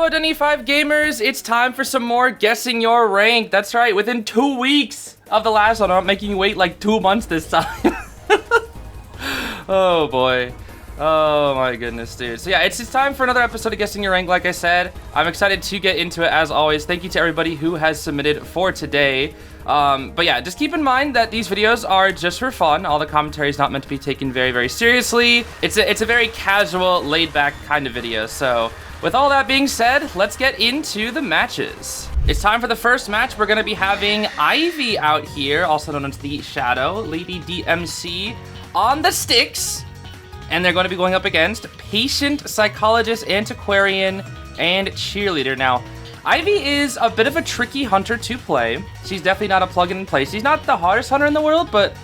Identity5 gamers, it's time for some more guessing your rank. That's right, within 2 weeks of the last one, I'm making you wait like 2 months this time. Oh boy. Oh my goodness, dude. So yeah, it's time for another episode of Guessing Your Rank, like I said. I'm excited to get into it as always. Thank you to everybody who has submitted for today. But yeah, just keep in mind that these videos are just for fun. All the commentary is not meant to be taken very, very seriously. It's a very casual, laid-back kind of video. So with all that being said, let's get into the matches. It's time for the first match. We're going to be having Ivy out here, also known as the Shadow, Lady DMC, on the sticks. And they're going to be going up against Patient, Psychologist, Antiquarian, and Cheerleader. Now, Ivy is a bit of a tricky hunter to play. She's definitely not a plug-in-and-play. She's not the hardest hunter in the world, but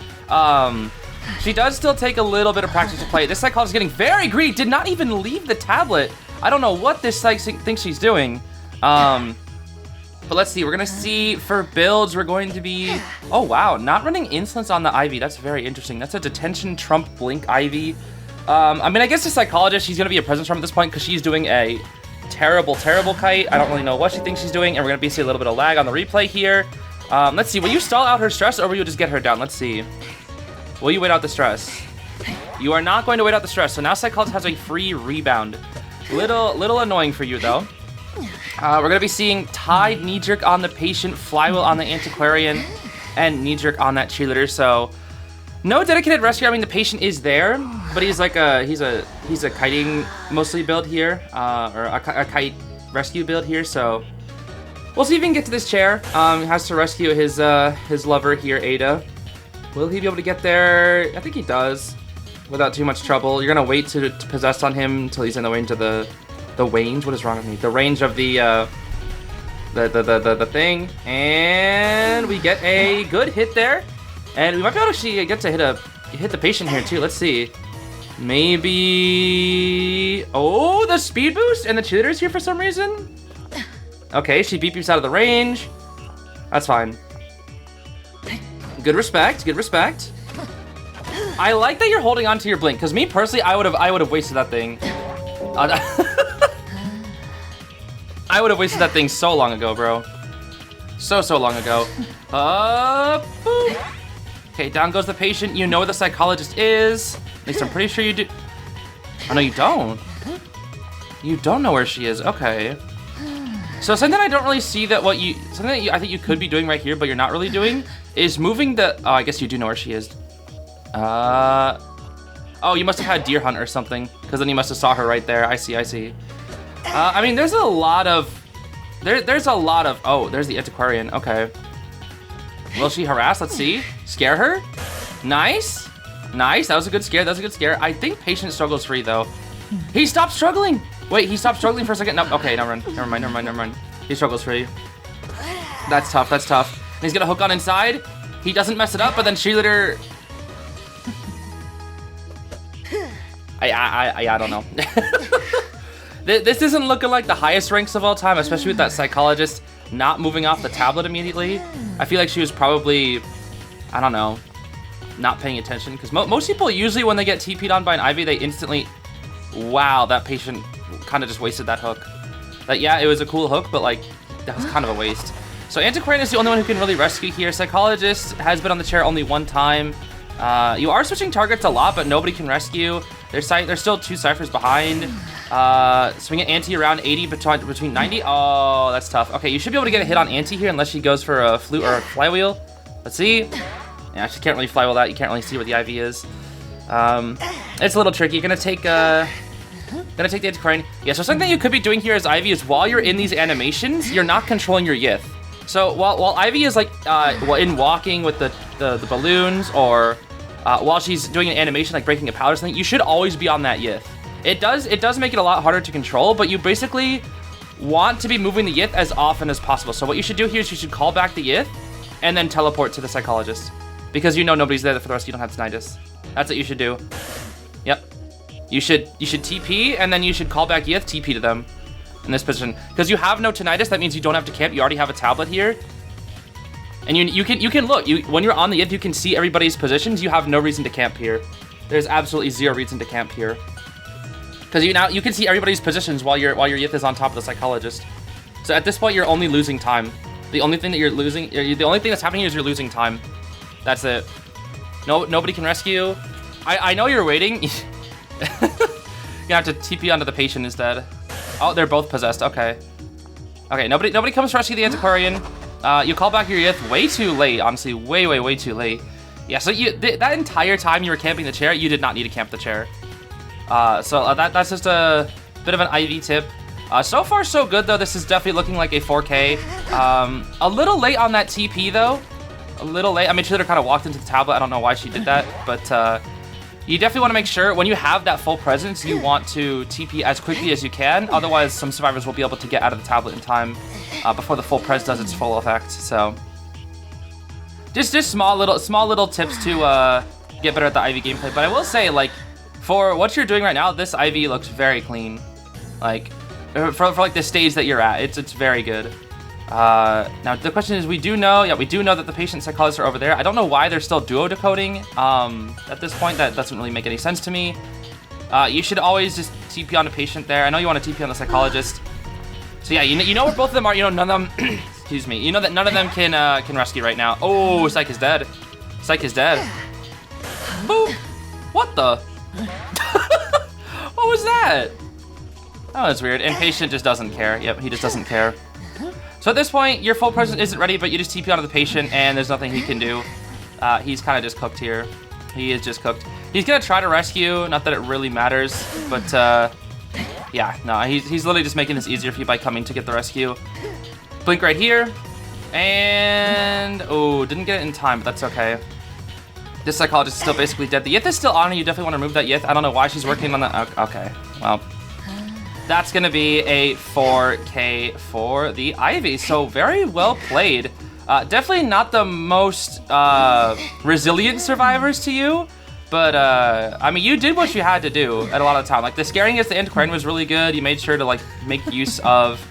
she does still take a little bit of practice to play. This Psychologist is getting very greedy. Did not even leave the tablet. I don't know what this Psych thinks she's doing. But let's see. We're going to see for builds, we're going to be... Oh, wow. Not running Insolence on the Ivy. That's very interesting. That's a Detention Trump Blink Ivy. I mean, I guess the Psychologist, she's going to be a Presence Charm at this point because she's doing a terrible, terrible kite. I don't really know what she thinks she's doing, and we're going to be seeing a little bit of lag on the replay here. Let's see. Will you stall out her stress, or will you just get her down? Let's see. Will you wait out the stress? You are not going to wait out the stress, so now Psychologist has a free rebound. Little annoying for you, though. We're going to be seeing Tide, Knee-Jerk on the Patient, Flywheel on the Antiquarian, and Knee-Jerk on that Cheerleader, so... No dedicated rescue. I mean, the Patient is there, but he's like he's a kiting mostly build here, or a kite rescue build here. So we'll see if he can get to this chair. He has to rescue his lover here, Ada. Will he be able to get there? I think he does, without too much trouble. You're gonna wait to possess on him until he's in the range of the range. What is wrong with me? The range of the thing, and we get a good hit there. And we might be able to actually get to hit the Patient here too. Let's see. Maybe... Oh, the speed boost and the Cheerleader's here for some reason. Okay, she beeps out of the range. That's fine. Good respect. Good respect. I like that you're holding on to your blink, because me personally, I would have wasted that thing. I would have wasted that thing so long ago, bro. So long ago. Boop. Okay, down goes the Patient. You know where the Psychologist is. At least I'm pretty sure you do. Oh, no, you don't. You don't know where she is. Okay. So something I don't really see that I think you could be doing right here, but you're not really doing, is moving the... Oh, I guess you do know where she is. Oh, you must have had Deer Hunt or something, because then you must have saw her right there. I see. I mean, there's a lot of... There's a lot of... Oh, there's the Antiquarian. Okay. Will she harass? Let's see. Scare her? Nice. That was a good scare. I think Patient struggles free, though. He stopped struggling. Wait, he stopped struggling for a second. No, okay, never mind. He struggles free. That's tough. And he's gonna hook on inside. He doesn't mess it up, but then Cheerleader... I don't know. This isn't looking like the highest ranks of all time, especially with that Psychologist not moving off the tablet immediately. I feel like she was probably, I don't know, not paying attention, because most people usually when they get TP'd on by an Ivy, they instantly... Wow, that Patient kind of just wasted that hook. Yeah, it was a cool hook, but like, that was kind of a waste. So Antiquarian is the only one who can really rescue here. Psychologist has been on the chair only one time. You are switching targets a lot, but nobody can rescue. There's still 2 Cyphers behind. Swing at Anti around 80 between 90. Oh, that's tough. Okay, you should be able to get a hit on Anti here unless she goes for a flute or a flywheel. Let's see. Yeah, she can't really flywheel that. You can't really see where the Ivy is. It's a little tricky. You're gonna take the Antiquarian. Yeah, so something that you could be doing here as Ivy is while you're in these animations, you're not controlling your Yith. So while Ivy is like in walking with the balloons, or while she's doing an animation like breaking a pallet or something, you should always be on that Yith. It does make it a lot harder to control, but you basically want to be moving the Yith as often as possible. So what you should do here is you should call back the Yith and then teleport to the Psychologist, because you know nobody's there for the rest. You don't have tinnitus. That's what you should do. Yep. You should TP and then you should call back Yith, TP to them in this position, because you have no tinnitus. That means you don't have to camp. You already have a tablet here, and you can look. When you're on the Yith, you can see everybody's positions. You have no reason to camp here. There's absolutely zero reason to camp here. Because you can see everybody's positions while your Yith is on top of the psychologist. So at this point, you're only losing time. The only thing that you're losing, the only thing that's happening is you're losing time. That's it. No, nobody can rescue. I know you're waiting. You're gonna have to TP onto the patient instead. Oh, they're both possessed. Okay. Okay, nobody comes to rescue the Antiquarian. You call back your Yith way too late, honestly, way too late. Yeah, so that entire time you were camping the chair, you did not need to camp the chair. That's just a bit of an IV tip. So far, so good, though. This is definitely looking like a 4K. A little late on that TP, though. A little late. I mean, Cheerleader kind of walked into the tablet. I don't know why she did that, but you definitely want to make sure when you have that full presence, you want to TP as quickly as you can. Otherwise, some survivors will be able to get out of the tablet in time before the full pres does its full effect. So, just small little tips to get better at the IV gameplay. But I will say, like, for what you're doing right now, this IV looks very clean. Like, for like the stage that you're at, it's very good. Now the question is, we do know that the patient psychologists are over there. I don't know why they're still duo decoding. At this point, that doesn't really make any sense to me. You should always just TP on the patient there. I know you want to TP on the psychologist. So yeah, you know where both of them are. You know none of them. Excuse me. You know that none of them can rescue right now. Oh, Psych is dead. Psych is dead. Boop. What the? What was that? Oh, that's weird. And patient just doesn't care. Yep, he just doesn't care. So at this point, your full presence isn't ready, but you just TP onto the patient, and there's nothing he can do. He's kind of just cooked here. He is just cooked. He's gonna try to rescue, not that it really matters, but yeah, no, he's literally just making this easier for you by coming to get the rescue. Blink right here, and oh, didn't get it in time, but that's okay. This psychologist is still basically dead. The Yith is still on, and you definitely want to remove that Yith. I don't know why she's working on that. Okay, well. That's going to be a 4K for the Ivy. So very well played. Definitely not the most resilient survivors to you. But, I mean, you did what you had to do at a lot of the time. Like, the scaring against the Antiquarian was really good. You made sure to, like, make use of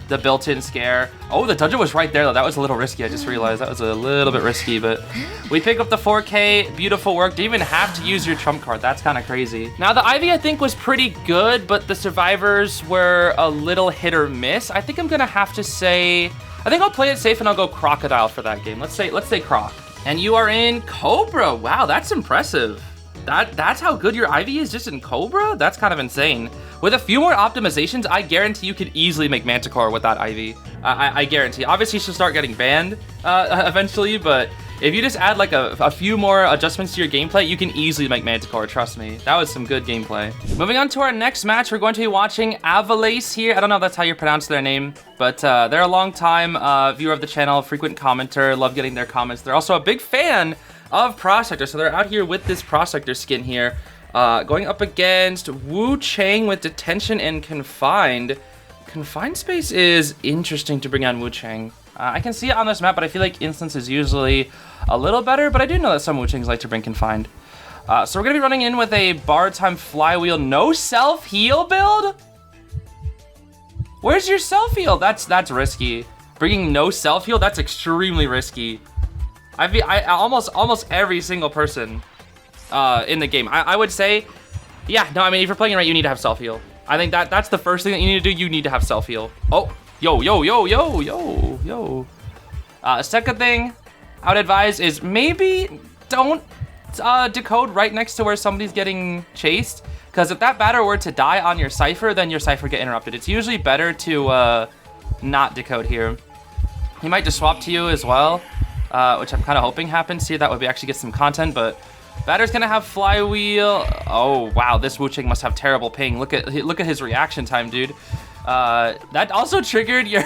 the built-in scare. Oh, the dungeon was right there, though. That was a little risky. I just realized that was a little bit risky. But we pick up the 4K. Beautiful work. Didn't even have to use your trump card. That's kind of crazy. Now, the Ivy, I think, was pretty good, but the survivors were a little hit or miss. I think I'm going to have to say... I think I'll play it safe, and I'll go Crocodile for that game. Let's say Croc. And you are in Cobra. Wow, that's impressive. That's how good your Ivy is just in Cobra? That's kind of insane. With a few more optimizations, I guarantee you could easily make Manticore with that Ivy. I guarantee. Obviously, she'll start getting banned eventually, but if you just add like a few more adjustments to your gameplay, you can easily make Manticore, trust me. That was some good gameplay. Moving on to our next match, we're going to be watching Avaleis here. I don't know if that's how you pronounce their name, but they're a long-time viewer of the channel, frequent commenter, love getting their comments. They're also a big fan of Prospector, so they're out here with this Prospector skin here, going up against Wu Chang with Detention and Confined. Confined space is interesting to bring on Wu Chang. I can see it on this map, but I feel like Instance is usually a little better, but I do know that some Wu Changs like to bring Confined. So we're going to be running in with a bar time flywheel, no self-heal build? Where's your self-heal? That's risky. Bringing no self-heal, that's extremely risky. I almost every single person in the game, I would say, yeah, no, I mean, if you're playing it right, you need to have self-heal. I think that's the first thing that you need to do. You need to have self-heal. Oh, yo. Second thing I would advise is maybe don't decode right next to where somebody's getting chased, because if that batter were to die on your Cypher, then your Cypher get interrupted. It's usually better to not decode here. He might just swap to you as well, which I'm kind of hoping happens here. That would actually get some content, but batter's gonna have flywheel. Oh wow, this Wu Chang must have terrible ping. Look at his reaction time, dude. That also triggered your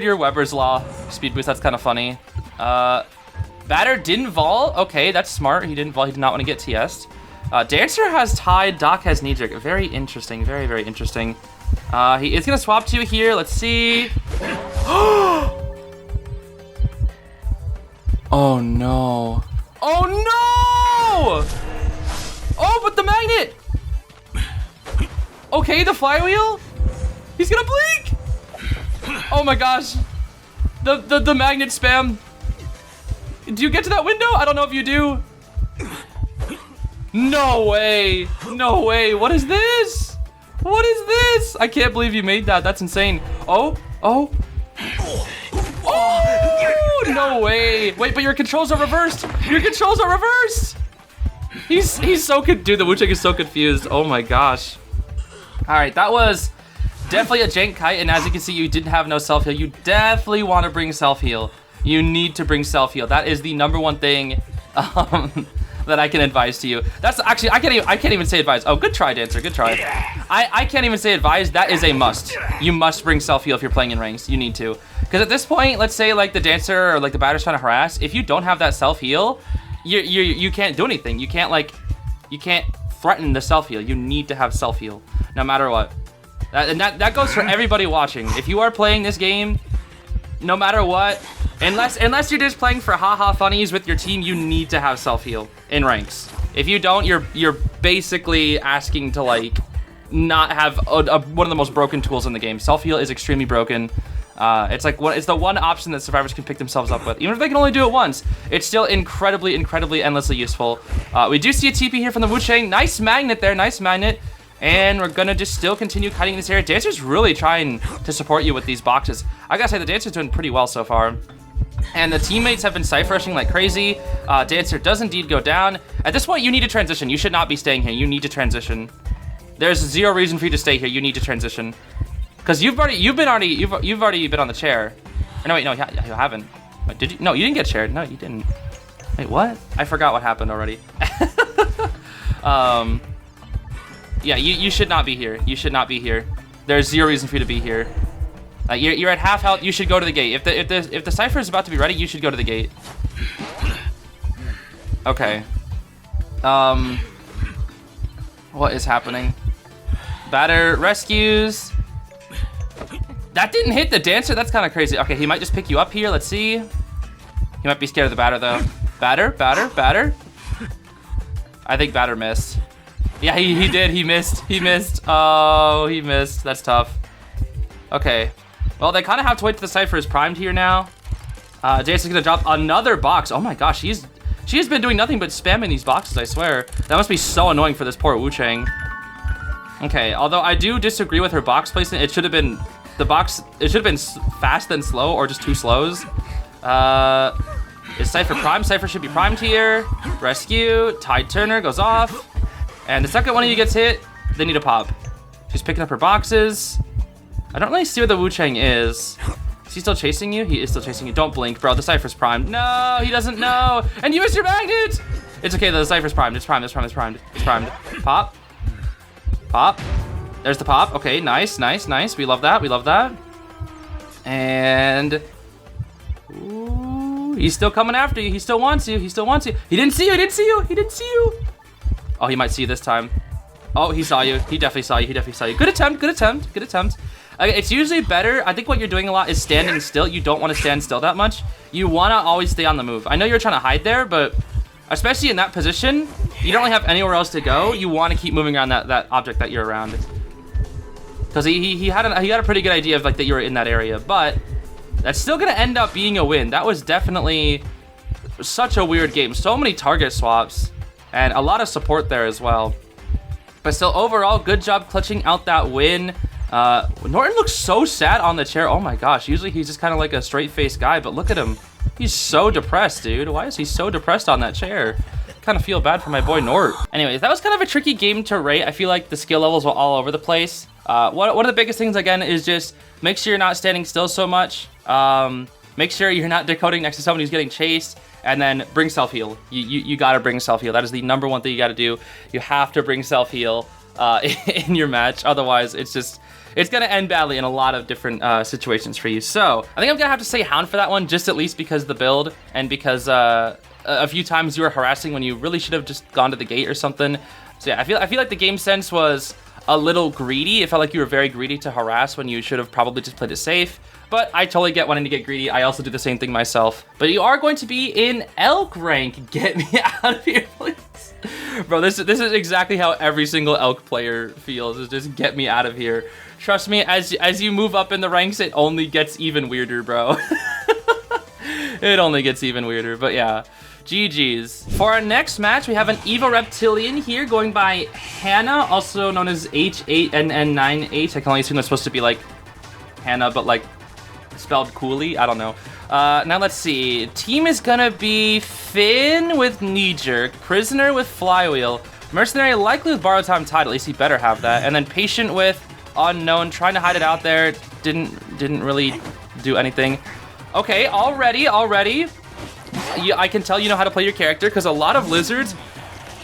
your Weber's Law speed boost. That's kind of funny. Batter didn't vol. Okay, that's smart. He didn't vol. He did not want to get TS'd. Dancer has tied. Doc has knee jerk. Very interesting. Very, very interesting. He is gonna swap to you here. Let's see. Oh no. Oh no! Oh, but the magnet! Okay, the flywheel? He's gonna blink! Oh my gosh. The magnet spam. Do you get to that window? I don't know if you do. No way. No way. What is this? What is this? I can't believe you made that. That's insane. Oh. Oh. Oh, no way. Wait, but your controls are reversed. Your controls are reversed. He's so good. Dude, the Wu-Chang is so confused. Oh my gosh. All right, that was definitely a jank kite. And as you can see, you didn't have no self-heal. You definitely want to bring self-heal. You need to bring self-heal. That is the #1 thing that I can advise to you. That's actually, I can't even say advise. Oh, good try, Dancer, good try. I can't even say advise. That is a must. You must bring self-heal if you're playing in ranks. You need to. Because at this point, let's say like the Dancer or like the batter's trying to harass. If you don't have that self-heal, you can't do anything. You can't threaten the self-heal. You need to have self-heal no matter what. That goes for everybody watching. If you are playing this game, no matter what, unless you're just playing for haha funnies with your team, you need to have self-heal in ranks. If you don't, you're basically asking to like not have one of the most broken tools in the game. Self-heal is extremely broken. It's the one option that survivors can pick themselves up with. Even if they can only do it once, it's still incredibly, endlessly useful. We do see a TP here from the Wu-Chang. Nice magnet there, nice magnet. And we're gonna just still continue cutting this area. Dancer's really trying to support you with these boxes. I gotta say, the Dancer's doing pretty well so far. And the teammates have been cypher rushing like crazy. Dancer does indeed go down. At this point, you need to transition. You should not be staying here. You need to transition. There's zero reason for you to stay here. You need to transition. Because you've already been on the chair. Or no, wait, no, you haven't. Wait, did you? No, you didn't get chaired. No, you didn't. Wait, what? I forgot what happened already. Yeah, you should not be here. You should not be here. There's zero reason for you to be here. You're at half health. You should go to the gate. If the cipher is about to be ready, you should go to the gate. Okay. What is happening? Batter rescues. That didn't hit the Dancer. That's kind of crazy. Okay, he might just pick you up here. Let's see. He might be scared of the batter though. Batter. I think batter missed. Yeah, he did. He missed. Oh, he missed. That's tough. Okay. Well, they kind of have to wait till the cipher is primed here now. Jason's gonna drop another box. Oh my gosh, she has been doing nothing but spamming these boxes, I swear. That must be so annoying for this poor Wu-Chang. Okay, although I do disagree with her box placement. It should have been fast then slow, or just 2 slows. Is Cypher primed? Cypher should be primed here. Rescue, Tide Turner goes off. And the second one of you gets hit, they need a pop. She's picking up her boxes. I don't really see where the Wu-Chang is. Is he still chasing you? He is still chasing you. Don't blink, bro. The Cypher's primed. No, he doesn't know. And you missed your magnet. It's okay, though. The Cypher's primed. It's primed. It's primed. Pop. Pop. There's the pop. Okay, nice. We love that. And... ooh, he's still coming after you. He still wants you. He didn't see you. Oh, he might see you this time. Oh, he saw you. He definitely saw you. Good attempt. It's usually better. I think what you're doing a lot is standing still. You don't want to stand still that much. You want to always stay on the move. I know you're trying to hide there, but especially in that position, you don't really have anywhere else to go. You want to keep moving around that object that you're around. Because he had a pretty good idea of like that you were in that area, but that's still gonna end up being a win. That was definitely such a weird game. So many target swaps and a lot of support there as well. But still, overall, good job clutching out that win. Norton looks so sad on the chair. Oh my gosh, usually he's just kind of like a straight-faced guy, but look at him. He's so depressed, dude. Why is he so depressed on that chair? Kind of feel bad for my boy Nort. Anyways, that was kind of a tricky game to rate. I feel like the skill levels were all over the place. One of the biggest things, again, is just make sure you're not standing still so much. Make sure you're not decoding next to someone who's getting chased. And then bring self-heal. You gotta bring self-heal. That is the #1 thing you gotta do. You have to bring self-heal in your match. Otherwise, it's gonna end badly in a lot of different situations for you. So I think I'm gonna have to say Hound for that one, just at least because of the build and because a few times you were harassing when you really should have just gone to the gate or something. So yeah, I feel like the game sense was a little greedy. It felt like you were very greedy to harass when you should have probably just played it safe. But I totally get wanting to get greedy. I also do the same thing myself. But you are going to be in elk rank. Get me out of here, please. Bro, this is exactly how every single elk player feels, is just get me out of here. Trust me, as you move up in the ranks, it only gets even weirder, bro. It only gets even weirder. But yeah, GG's. For our next match, we have an evil reptilian here going by Hannah, also known as H8NN9H. I can only assume that's supposed to be like Hannah, but like spelled coolly. I don't know. Now let's see. Team is gonna be Finn with Knee Jerk, Prisoner with Flywheel, Mercenary likely with Borrowed Time Tide, at least he better have that, and then Patient with Unknown, trying to hide it out there. Didn't really do anything. Okay, already. I can tell you know how to play your character because a lot of lizards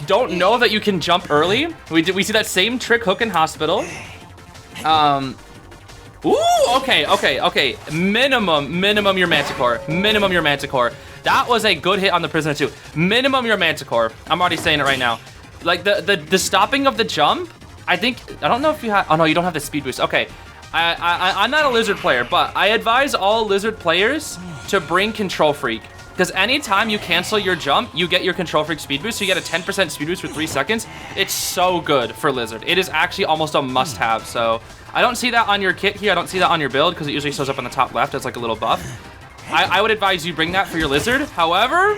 don't know that you can jump early. We see that same trick hook in Hospital. Ooh, okay. Minimum your Manticore. Minimum your Manticore. That was a good hit on the Prisoner too. Minimum your Manticore. I'm already saying it right now. Like the stopping of the jump, I don't know if you have, oh no, you don't have the speed boost. Okay. I'm not a lizard player, but I advise all lizard players to bring Control Freak. Because anytime you cancel your jump, you get your Control Freak speed boost. So you get a 10% speed boost for 3 seconds. It's so good for lizard. It is actually almost a must-have. So I don't see that on your kit here. I don't see that on your build because it usually shows up on the top left as like a little buff. I would advise you bring that for your lizard. However,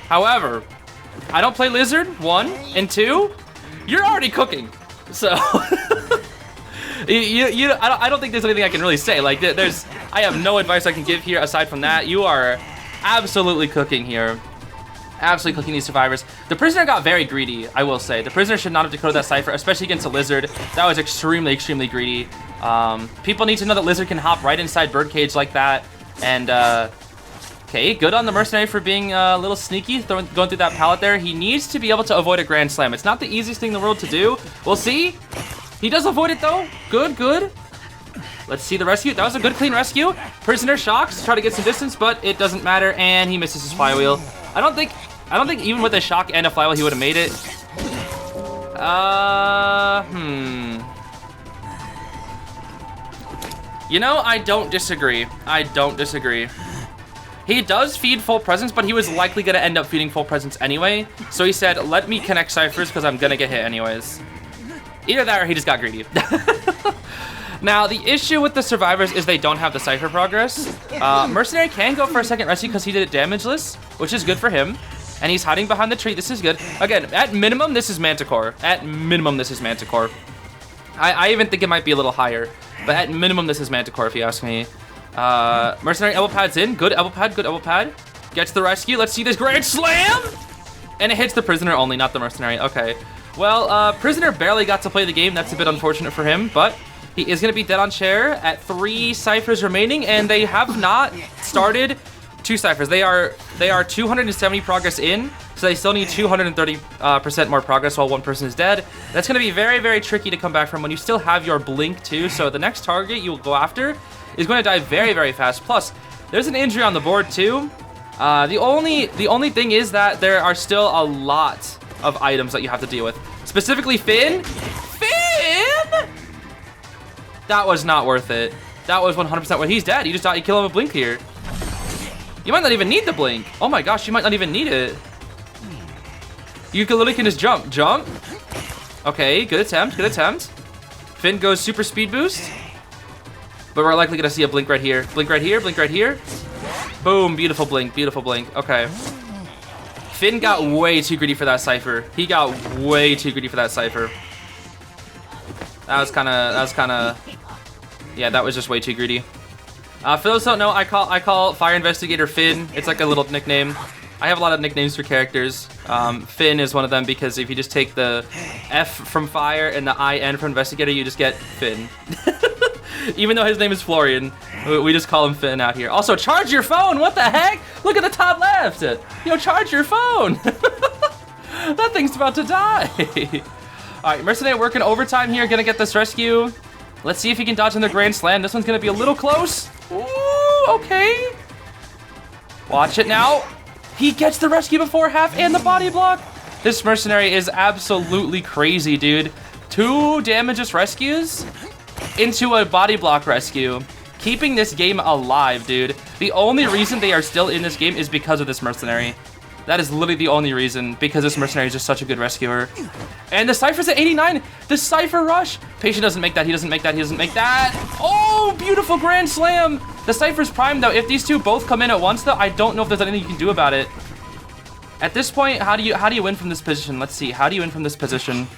I don't play lizard, 1, and 2, you're already cooking. So I don't think there's anything I can really say. Like I have no advice I can give here aside from that. You are absolutely cooking here. Absolutely cooking these survivors. The Prisoner got very greedy, I will say. The Prisoner should not have decoded that cipher, especially against a lizard. That was extremely greedy. People need to know that lizard can hop right inside birdcage like that. And okay, good on the Mercenary for being a little sneaky, going through that pallet there. He needs to be able to avoid a Grand Slam. It's not the easiest thing in the world to do. We'll see. He does avoid it though. Good. Let's see the rescue. That was a good, clean rescue. Prisoner shocks to try to get some distance, but it doesn't matter, and he misses his flywheel. I don't think even with a shock and a flywheel he would have made it. You know, I don't disagree. He does feed full presence, but he was likely gonna end up feeding full presence anyway. So he said, let me connect ciphers because I'm gonna get hit anyways. Either that or he just got greedy. Now, the issue with the survivors is they don't have the cipher progress. Mercenary can go for a second rescue because he did it damageless, which is good for him. And he's hiding behind the tree. This is good. Again, at minimum, this is Manticore. At minimum, this is Manticore. I even think it might be a little higher. But at minimum, this is Manticore, if you ask me. Mercenary elbow pad's in. Good elbow pad. Gets the rescue. Let's see this Grand Slam! And it hits the Prisoner only, not the Mercenary. Okay. Well, Prisoner barely got to play the game. That's a bit unfortunate for him, but he is going to be dead on chair at 3 ciphers remaining, and they have not started 2 ciphers. They are 270 progress in, so they still need 230% more progress while 1 person is dead. That's going to be very tricky to come back from when you still have your blink too. So the next target you will go after is going to die very fast. Plus, there's an injury on the board too. The only thing is that there are still a lot of items that you have to deal with. Specifically Finn. That was not worth it. That was 100% worth it. He's dead. You just thought you'd kill him with blink here. You might not even need the blink. Oh my gosh, you might not even need it. You literally can just jump. Okay, good attempt. Finn goes super speed boost. But we're likely gonna see a blink right here. Blink right here. Boom, beautiful blink. Okay. Finn got way too greedy for that cipher. That was kinda, yeah, that was just way too greedy. For those who don't know, I call Fire Investigator Finn. It's like a little nickname. I have a lot of nicknames for characters. Finn is one of them because if you just take the F from Fire and the IN from Investigator, you just get Finn. Even though his name is Florian, we just call him Finn out here. Also, charge your phone! What the heck? Look at the top left! Yo, charge your phone! That thing's about to die! Alright, Mercenary working overtime here, gonna get this rescue. Let's see if he can dodge in the Grand Slam. This one's gonna be a little close. Ooh, okay. Watch it now. He gets the rescue before half and the body block. This Mercenary is absolutely crazy, dude. 2 damages rescues into a body block rescue. Keeping this game alive, dude. The only reason they are still in this game is because of this Mercenary. That is literally the only reason, because this Mercenary is just such a good rescuer. And the Cypher's at 89. The Cypher rush. Patient doesn't make that. He doesn't make that. Oh, beautiful Grand Slam. The Cypher's prime, though. If these two both come in at once, though, I don't know if there's anything you can do about it. At this point, how do you win from this position? Let's see. How do you win from this position?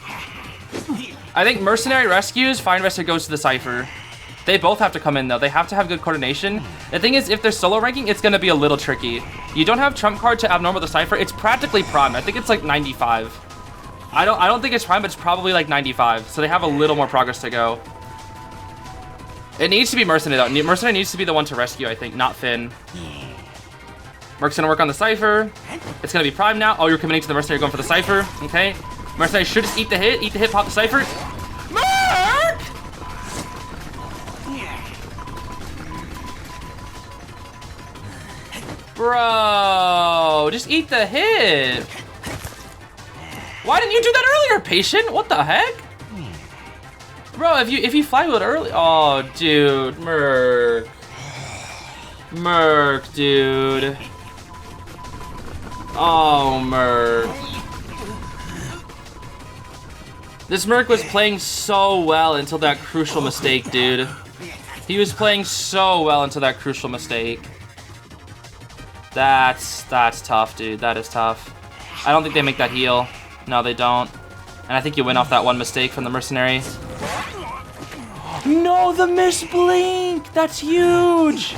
I think Mercenary rescues, Fine Rescue goes to the Cypher. They both have to come in though. They have to have good coordination. The thing is, if they're solo ranking, it's gonna be a little tricky. You don't have trump card to abnormal the Cypher. It's practically prime. I think it's like 95. I don't think it's prime, but it's probably like 95. So they have a little more progress to go. It needs to be Mercenary though. Mercenary needs to be the one to rescue, I think, not Finn. Merc's gonna work on the Cypher. It's gonna be prime now. Oh, you're committing to the Mercenary, going for the Cypher. Okay. Mercenary should just eat the hit, pop the Cypher. Merc! Bro, just eat the hit. Why didn't you do that earlier, patient? What the heck? Bro, if you flywheeled early. Oh, dude, Merc. Merc, dude. Oh, Merc. This Merc was playing so well until that crucial mistake, dude. He was playing so well until that crucial mistake. That's tough, dude. That is tough. I don't think they make that heal. No, they don't. And I think you win off that one mistake from the Mercenary. No, the miss blink! That's huge!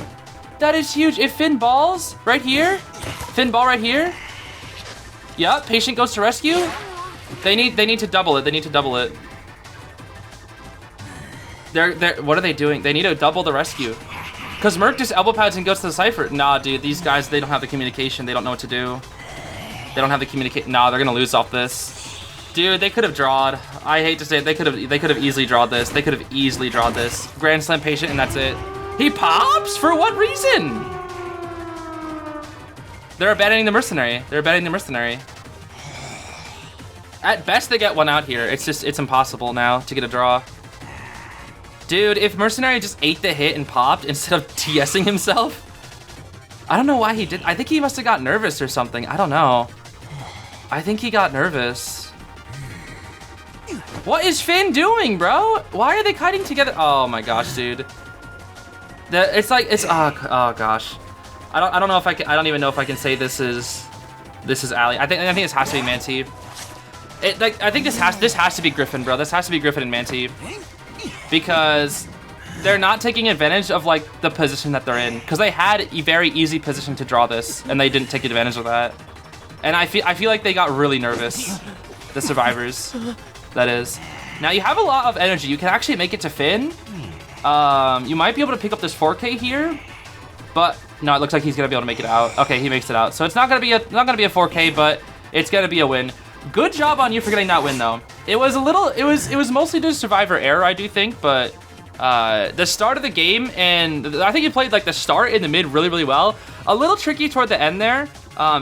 That is huge. If Finn balls right here, Finn ball right here. Yep, patient goes to rescue. They need to double it. They need to double it. What are they doing? They need to double the rescue. Because Merc just elbow pads and goes to the Cypher. Nah, dude, these guys, they don't have the communication. They don't know what to do. They don't have the communication. Nah, they're gonna lose off this. Dude, they could have drawed. I hate to say it, they could have easily drawed this. They could have easily drawed this. Grand Slam patient, and that's it. He pops? For what reason? They're abandoning the Mercenary. They're abandoning the Mercenary. At best, they get one out here. It's impossible now to get a draw. Dude, if Mercenary just ate the hit and popped instead of TSing himself, I don't know why he did. I think he must have got nervous or something. I don't know. I think he got nervous. What is Finn doing, bro? Why are they kiting together? Oh my gosh, dude. Oh gosh. I don't know if I can. I don't even know if I can say this is Ali. I think this has to be Manti. I think this has to be Griffin, bro. This has to be Griffin and Manti, because they're not taking advantage of like the position that they're in, because they had a very easy position to draw this and they didn't take advantage of that. And I feel like they got really nervous, the survivors, that is. Now you have a lot of energy. You can actually make it to Finn. You might be able to pick up this 4K here, but no, it looks like he's gonna be able to make it out. Okay, he makes it out. So it's not gonna be a 4K, but it's gonna be a win. Good job on you for getting that win, though. It was mostly due to survivor error, I do think, but the start of the game, and I think you played like the start and the mid really, really well. A little tricky toward the end there.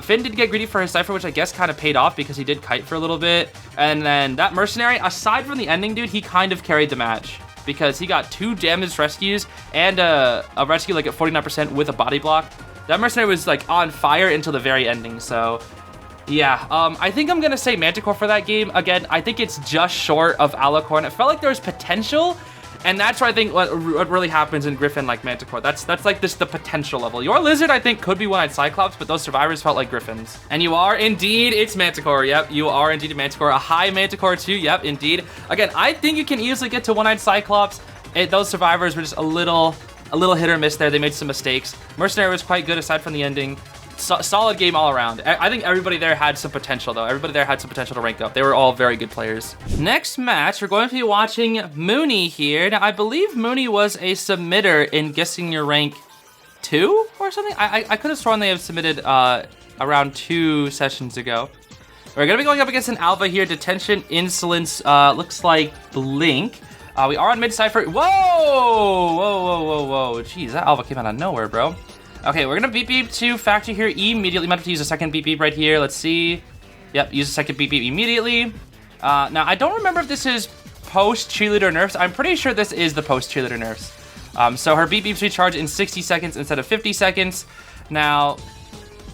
Finn did get greedy for his Cypher, which I guess kind of paid off because he did kite for a little bit. And then that Mercenary, aside from the ending, dude, he kind of carried the match because he got 2 damaged rescues and a rescue like at 49% with a body block. That Mercenary was like on fire until the very ending, so yeah. I think I'm gonna say Manticore for that game. Again, I think it's just short of Alicorn. It felt like there was potential, and that's where I think what really happens in Griffin like Manticore. That's like the potential level. Your Lizard, I think, could be one-eyed Cyclops, but those survivors felt like Griffins. And you are indeed, it's Manticore. Yep, you are indeed a Manticore. A high Manticore too. Yep, indeed. Again, I think you can easily get to one-eyed Cyclops. Those survivors were just a little hit or miss there. They made some mistakes. Mercenary was quite good aside from the ending. Solid game all around. I think everybody there had some potential, though. Everybody there had some potential to rank up. They were all very good players. Next match, we're going to be watching Moony here. Now, I believe Moony was a submitter in Guessing Your Rank 2 or something. I could have sworn they have submitted around 2 sessions ago. We're going to be going up against an Alva here. Detention, Insolence, looks like Blink. We are on mid-cypher. Whoa! Whoa, whoa, whoa, whoa. Jeez, that Alva came out of nowhere, bro. Okay, we're gonna beep beep to factory here immediately. Might have to use a second beep beep right here. Let's see. Yep, use a second beep beep immediately. Now, I don't remember if this is post Cheerleader nerfs. I'm pretty sure this is the post Cheerleader nerfs. So her beep beeps recharge in 60 seconds instead of 50 seconds. Now,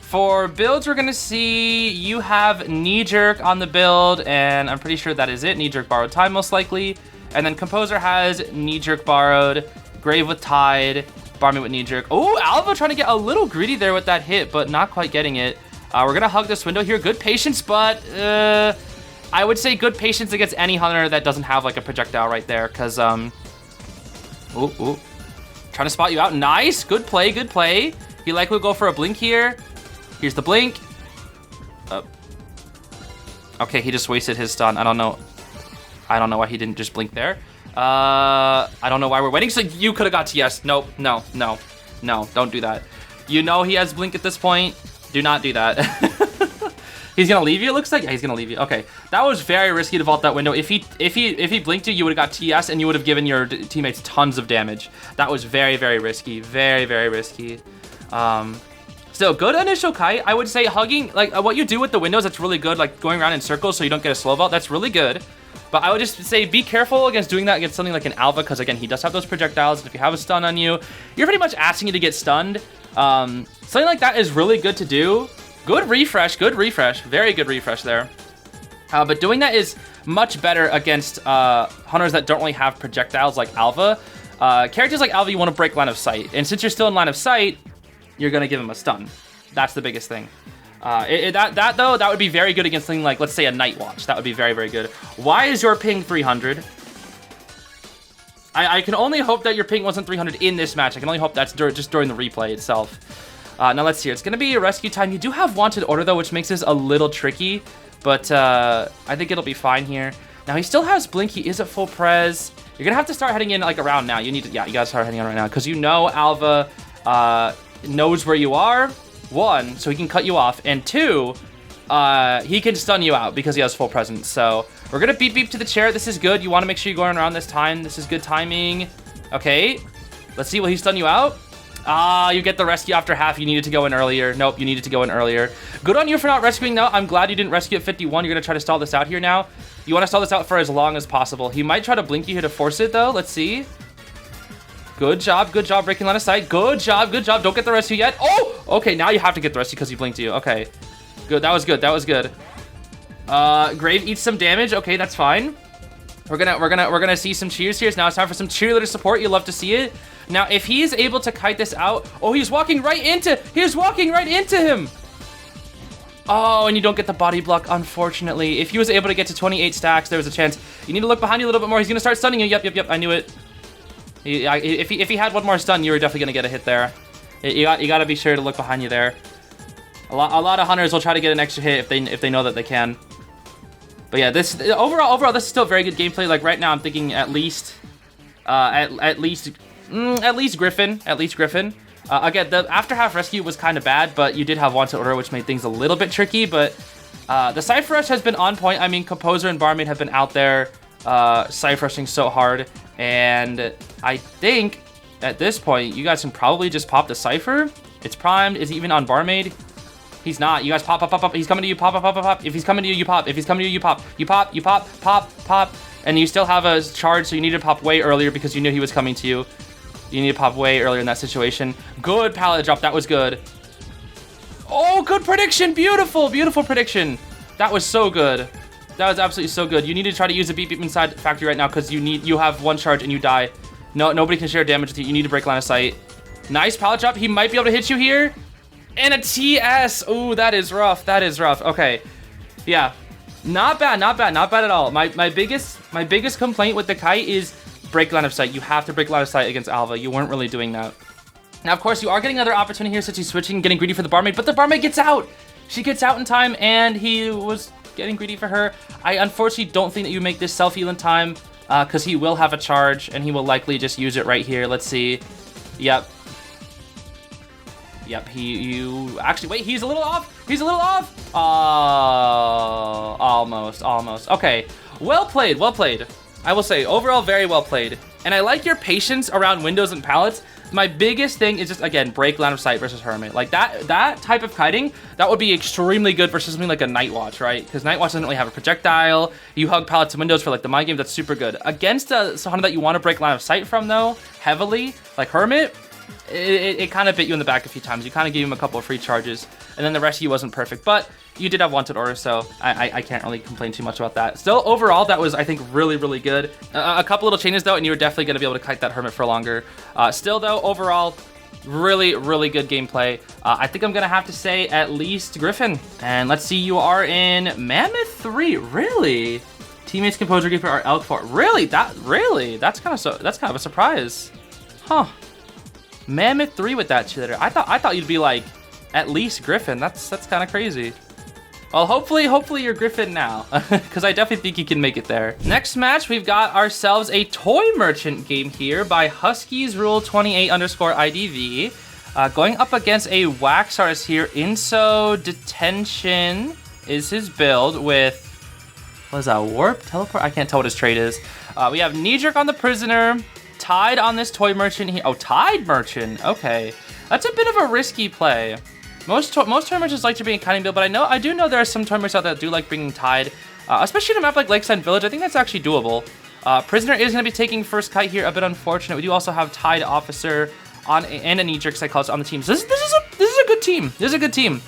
for builds, we're gonna see you have Knee Jerk on the build, and I'm pretty sure that is it. Knee Jerk Borrowed Time, most likely. And then Composer has Knee Jerk Borrowed, Grave with Tide, Bar Me with Knee Jerk. Oh, Alva trying to get a little greedy there with that hit, but not quite getting it. We're gonna hug this window here. Good patience, but I would say good patience against any hunter that doesn't have like a projectile right there, because ooh, trying to spot you out. Nice, good play, good play. He likely will go for a blink here. Here's the blink. Okay, he just wasted his stun. I don't know why he didn't just blink there. I don't know why we're waiting. So you could have got TS. Nope, no, don't do that. You know he has blink at this point. Do not do that. He's gonna leave you, it looks like. Yeah, he's gonna leave you. Okay, that was very risky to vault that window. If he blinked you would have got TS and you would have given your teammates tons of damage. That was very, very risky. Very, very risky. Still, good initial kite. I would say hugging, like what you do with the windows, that's really good. Like going around in circles so you don't get a slow vault. That's really good. But I would just say be careful against doing that against something like an Alva, because again, he does have those projectiles. And if you have a stun on you, you're pretty much asking you to get stunned. Something like that is really good to do. Good refresh, very good refresh there. But doing that is much better against hunters that don't really have projectiles like Alva. Characters like Alva, you want to break line of sight. And since you're still in line of sight, you're going to give him a stun. That's the biggest thing. That would be very good against something like, let's say, a Night Watch. That would be very, very good. Why is your ping 300? I can only hope that your ping wasn't 300 in this match. I can only hope that's just during the replay itself. Now let's see. It's going to be a rescue time. You do have Wanted Order, though, which makes this a little tricky. But I think it'll be fine here. Now, he still has Blink. He is at full pres. You're going to have to start heading in, like, around now. You got to start heading in right now. Because you know Alva knows where you are. 1, so he can cut you off. And 2, he can stun you out because he has full presence. So we're going to beep to the chair. This is good. You want to make sure you're going around this time. This is good timing. Okay. Let's see. Will he stun you out? You get the rescue after half. You needed to go in earlier. Nope, you needed to go in earlier. Good on you for not rescuing, though. I'm glad you didn't rescue at 51. You're going to try to stall this out here now. You want to stall this out for as long as possible. He might try to blink you here to force it, though. Let's see. Good job breaking line of sight. Good job. Don't get the rescue yet. Oh, okay, now you have to get the rescue because he blinked you. Okay, good. That was good. Grave eats some damage. Okay, that's fine. We're gonna see some cheers here. Now it's time for some cheerleader support. You love to see it. Now, if he's able to kite this out, oh, he's walking right into him. Oh, and you don't get the body block, unfortunately. If he was able to get to 28 stacks, there was a chance. You need to look behind you a little bit more. He's gonna start stunning you. Yep. I knew it. If he had one more stun, you were definitely gonna get a hit there. You got to be sure to look behind you there. A lot of hunters will try to get an extra hit if they know that they can. But yeah, this overall this is still very good gameplay. Like right now, I'm thinking at least Griffin. Again, the after half rescue was kind of bad, but you did have Wanted Order, which made things a little bit tricky. But the Cypher Rush has been on point. I mean, Composer and Barmaid have been out there Cypher Rushing so hard. And I think at this point, you guys can probably just pop the Cypher. It's primed. Is he even on Barmaid? He's not. You guys pop. He's coming to you. Pop. If he's coming to you, you pop. If he's coming to you, you pop. You pop. And you still have a charge, so you need to pop way earlier because you knew he was coming to you. You need to pop way earlier in that situation. Good pallet drop. That was good. Oh, good prediction. Beautiful prediction. That was so good. That was absolutely so good. You need to try to use a beep inside factory right now because you have one charge and you die. No, nobody can share damage with you. You need to break line of sight. Nice pallet drop. He might be able to hit you here. And a TS. Ooh, that is rough. Okay. Yeah. Not bad at all. My biggest complaint with the kite is break line of sight. You have to break line of sight against Alva. You weren't really doing that. Now, of course, you are getting another opportunity here since he's switching, getting greedy for the Barmaid, but the Barmaid gets out. She gets out in time, and he was getting greedy for her. I unfortunately don't think that you make this self-heal in time because he will have a charge, and he will likely just use it right here. Let's see. Yep, actually, wait, he's a little off. Almost. Okay, well played. I will say, overall, very well played. And I like your patience around windows and pallets. My biggest thing is just, again, break line of sight versus Hermit. Like, that type of kiting, that would be extremely good versus something like a Night Watch, right? Because Night Watch doesn't really have a projectile. You hug pallets and windows for, like, the mind game. That's super good. Against a hunter that you want to break line of sight from, though, heavily, like Hermit, it kind of bit you in the back a few times. You kind of gave him a couple of free charges, and then the rescue wasn't perfect. But you did have Wanted Order, so I can't really complain too much about that. Still, overall, that was, I think, really good. A couple little changes, though, and you were definitely going to be able to kite that Hermit for longer. Still, though, overall, Really, really good gameplay. I think I'm gonna have to say at least Griffin. And let's see, you are in Mammoth 3. Really? Teammates Composer Keeper are Elk 4. Really? That's kind of a surprise. Huh. Mammoth 3 with that cheerleader. I thought you'd be like at least Griffin. That's kind of crazy. Well, hopefully you're Griffin now, because I definitely think you can make it there. Next match, we've got ourselves a toy merchant game here by Huskies Rule 28_IDV, going up against a wax artist here. Inso Detention is his build with, what is that, Warp? Teleport? I can't tell what his trait is. We have Knee Jerk on the Prisoner, Tide on this toy merchant here. Oh, Tide Merchant, okay. That's a bit of a risky play. Most toy merchants like to bring a kiting build, but I do know there are some toy merchants out there that do like bringing Tide, especially in a map like Lakeside Village. I think that's actually doable. Prisoner is going to be taking first kite here, a bit unfortunate. We do also have Tide Officer on and a Knee Jerk Psychologist on the team. So this is a good team. This is a good team.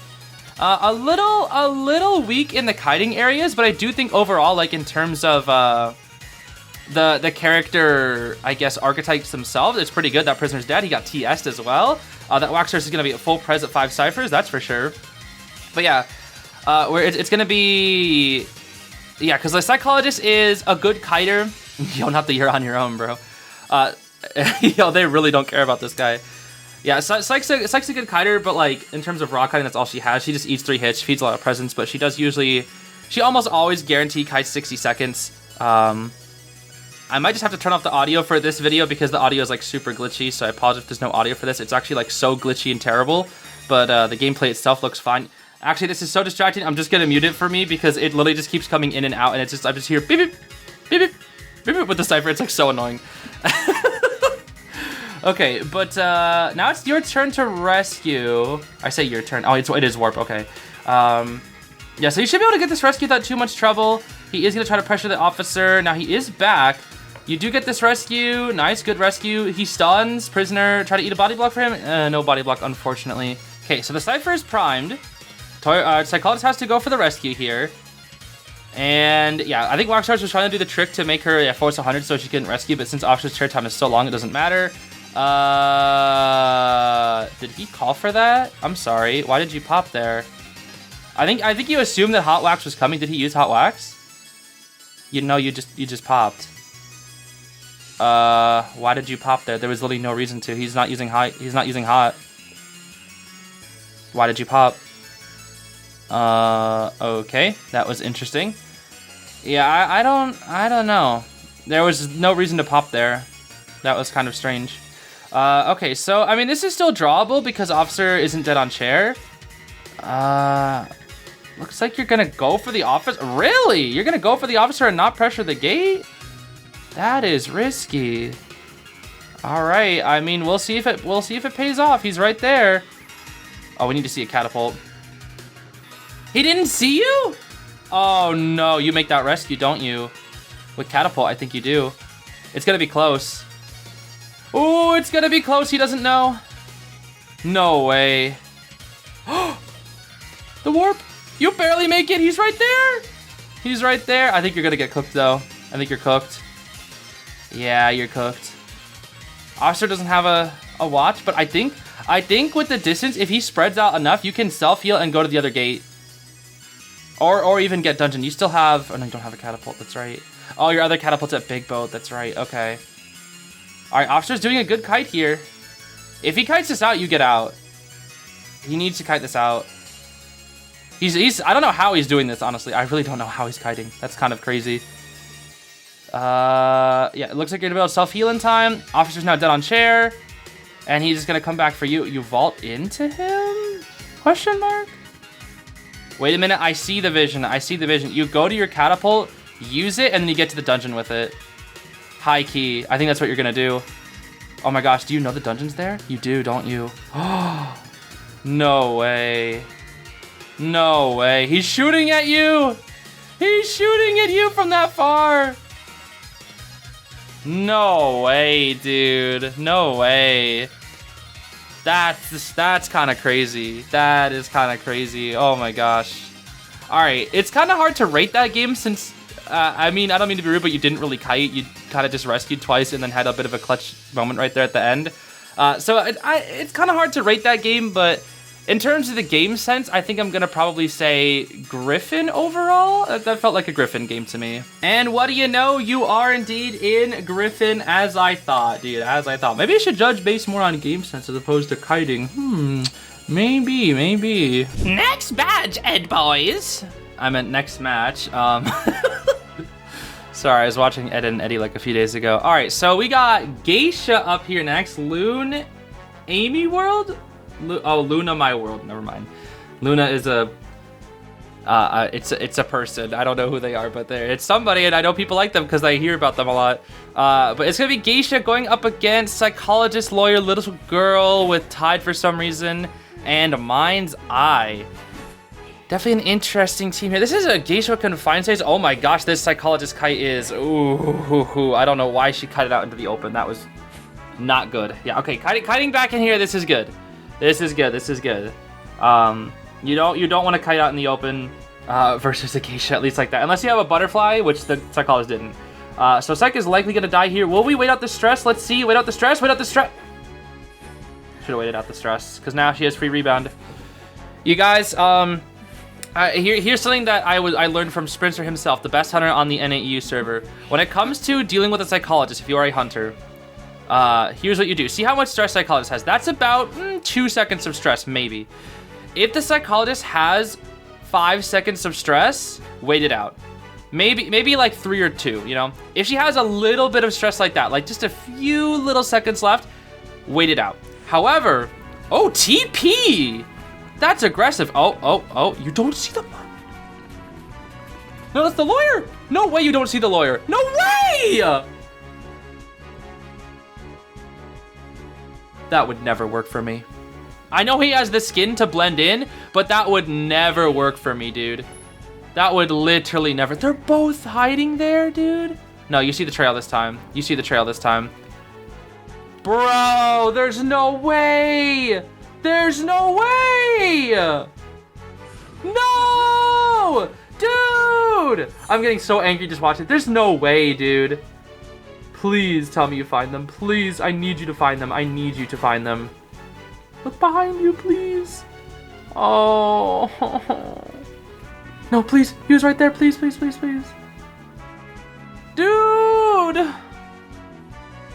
A little weak in the kiting areas, but I do think overall, like in terms of the character, I guess, archetypes themselves, it's pretty good. That Prisoner's dead. He got TS'd as well. That Waxers is going to be at full pres at 5 ciphers, that's for sure. But yeah, it's going to be... Yeah, because the Psychologist is a good kiter. Yo, not that you're on your own, bro. Yo, they really don't care about this guy. Yeah, Psyche's a good kiter, but like, in terms of raw kiting, that's all she has. She just eats 3 hits, feeds a lot of presence, but she almost always guarantee kites 60 seconds. I might just have to turn off the audio for this video because the audio is like super glitchy, so I apologize if there's no audio for this. It's actually like so glitchy and terrible, but the gameplay itself looks fine. Actually, this is so distracting. I'm just gonna mute it for me because it literally just keeps coming in and out, and I just hear beep beep beep beep beep beep with the cipher. It's like so annoying. Okay, but now it's your turn to rescue. I say your turn. Oh, it is warp. Okay. Yeah, so you should be able to get this rescue without too much trouble. He is gonna try to pressure the officer. Now he is back. You do get this rescue. Nice, good rescue. He stuns. Prisoner, try to eat a body block for him. No body block, unfortunately. Okay, so the cipher is primed. Psychologist has to go for the rescue here. And yeah, I think Waxstars was trying to do the trick to make her force 100 so she couldn't rescue, but since officer's chair time is so long, it doesn't matter. Did he call for that? I'm sorry. Why did you pop there? I think you assumed that Hot Wax was coming. Did he use Hot Wax? You know, you just popped. Why did you pop there? There was literally no reason to. He's not using hot. He's not using hot. Why did you pop? Okay, that was interesting. Yeah, I don't know. There was no reason to pop there. That was kind of strange. Okay, so I mean, this is still drawable because officer isn't dead on chair. Looks like you're gonna go for the officer. Really? You're gonna go for the officer and not pressure the gate? That is risky. All right. I mean, we'll see if it pays off. He's right there. Oh, we need to see a catapult. He didn't see you? Oh no, you make that rescue, don't you? With catapult, I think you do. It's gonna be close. Oh, it's gonna be close. He doesn't know. No way. The warp. You barely make it. He's right there. He's right there. I think you're gonna get cooked though. I think you're cooked. Yeah, you're cooked. Officer doesn't have a watch, but I think with the distance, if he spreads out enough, you can self-heal and go to the other gate. Or even get dungeon. You still have... Oh, no, you don't have a catapult. That's right. Oh, your other catapult's at Big Boat. That's right. Okay. All right, Officer's doing a good kite here. If he kites this out, you get out. He needs to kite this out. He's I don't know how he's doing this, honestly. I really don't know how he's kiting. That's kind of crazy. Yeah, it looks like you're gonna be able to self-heal in time. Officer's now dead on chair. And he's just gonna come back for you. You vault into him? Question mark? Wait a minute, I see the vision. I see the vision. You go to your catapult, use it, and then you get to the dungeon with it. High key. I think that's what you're gonna do. Oh my gosh, do you know the dungeon's there? You do, don't you? Oh, no way. No way. He's shooting at you. He's shooting at you from that far. No way, dude. No way. That's kind of crazy. That is kind of crazy. Oh my gosh. All right, it's kind of hard to rate that game since, I mean, I don't mean to be rude, but you didn't really kite. You kind of just rescued twice and then had a bit of a clutch moment right there at the end. So it's kind of hard to rate that game, but in terms of the game sense, I think I'm gonna probably say Griffin overall. That felt like a Griffin game to me. And what do you know? You are indeed in Griffin, as I thought, dude, as I thought. Maybe I should judge based more on game sense as opposed to kiting. Maybe. Next badge, Ed boys. I meant next match. Sorry, I was watching Ed and Eddie like a few days ago. All right, so we got Geisha up here next. Loonamyworld? Loonamyworld. Never mind. Luna is a it's a person. I don't know who they are, but it's somebody, and I know people like them because I hear about them a lot. But it's gonna be Geisha going up against psychologist, lawyer, little girl with tied for some reason, and Mind's Eye. Definitely an interesting team here. This is a Geisha confined stage. Oh my gosh, this psychologist kite is, ooh, I don't know why she cut it out into the open. That was not good. Yeah, okay, kiting back in here. This is good. This is good. You don't want to kite out in the open versus a Geisha, at least like that, unless you have a butterfly, which the psychologist didn't. So Psych is likely gonna die here. Will we wait out the stress? Let's see. Wait out the stress. Should have waited out the stress because now she has free rebound. You guys, here's something that I learned from Sprinter himself, the best hunter on the N8U server. When it comes to dealing with a psychologist, if you are a hunter, here's what you do. See how much stress psychologist has. That's about 2 seconds of stress, maybe. If the psychologist has 5 seconds of stress, wait it out. Maybe like 3 or 2, you know? If she has a little bit of stress like that, like just a few little seconds left, wait it out. However, oh, TP! That's aggressive. Oh, you don't see the... No, that's the lawyer! No way you don't see the lawyer. No way! That would never work for me. I know he has the skin to blend in, but that would never work for me, dude. That would literally never... They're both hiding there, dude. No, you see the trail this time. Bro, there's no way! There's no way! No! Dude! I'm getting so angry just watching. There's no way, dude. Please tell me you find them. Please, I need you to find them. I need you to find them. Look behind you, please. Oh. No, please. He was right there. Please. Dude!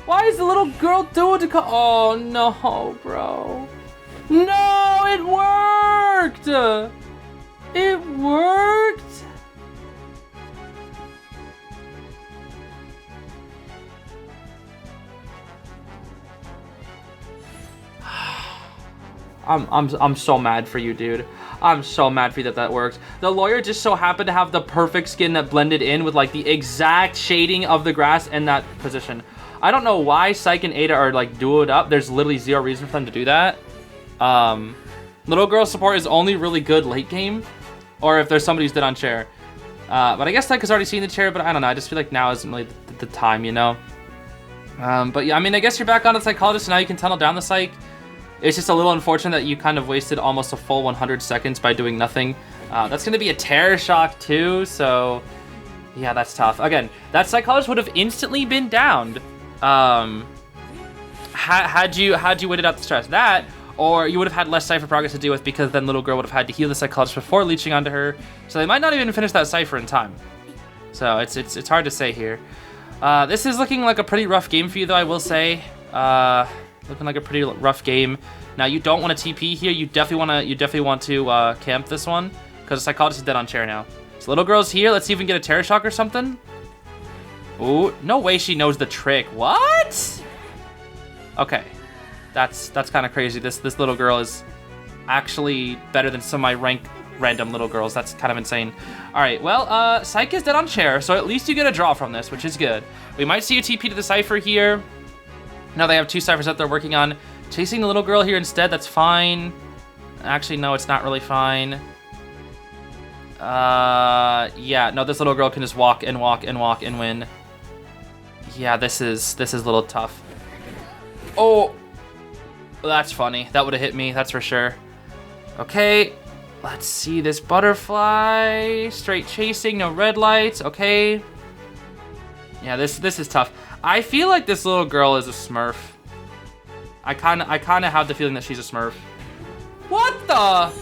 Why is the little girl doing to come? Oh, no, bro. No, it worked! It worked! I'm so mad for you, dude. I'm so mad for you that worked. The lawyer just so happened to have the perfect skin that blended in with like the exact shading of the grass in that position. I don't know why Psych and Ada are like duoed up. There's literally zero reason for them to do that. Little girl support is only really good late game, or if there's somebody who's dead on chair. But I guess Psych has already seen the chair, but I don't know. I just feel like now isn't really the time, you know? But yeah, I mean, I guess you're back on the psychologist, and now you can tunnel down the Psych. It's just a little unfortunate that you kind of wasted almost a full 100 seconds by doing nothing. That's going to be a terror shock too, so yeah, that's tough. Again, that psychologist would have instantly been downed had you waited out the stress. That, or you would have had less cipher progress to deal with because then little girl would have had to heal the psychologist before leeching onto her, so they might not even finish that cipher in time. So it's hard to say here. This is looking like a pretty rough game for you, though, I will say. Looking like a pretty rough game. Now you don't want to TP here. You definitely want to camp this one because the psychologist is dead on chair now. So little girl's here. Let's see if we can get a terror shock or something. Ooh, no way she knows the trick. What? Okay, that's kind of crazy. This little girl is actually better than some of my rank random little girls. That's kind of insane. All right, well, Psych is dead on chair, so at least you get a draw from this, which is good. We might see a TP to the cipher here. Now they have 2 ciphers that they're working on. Chasing the little girl here instead, that's fine. Actually, no, it's not really fine. Yeah, no, this little girl can just walk and win. Yeah, this is a little tough. Oh, that's funny. That would have hit me, that's for sure. Okay, let's see this butterfly. Straight chasing, no red lights, okay. Yeah, this is tough. I feel like this little girl is a smurf. I kind of have the feeling that she's a Smurf. What the?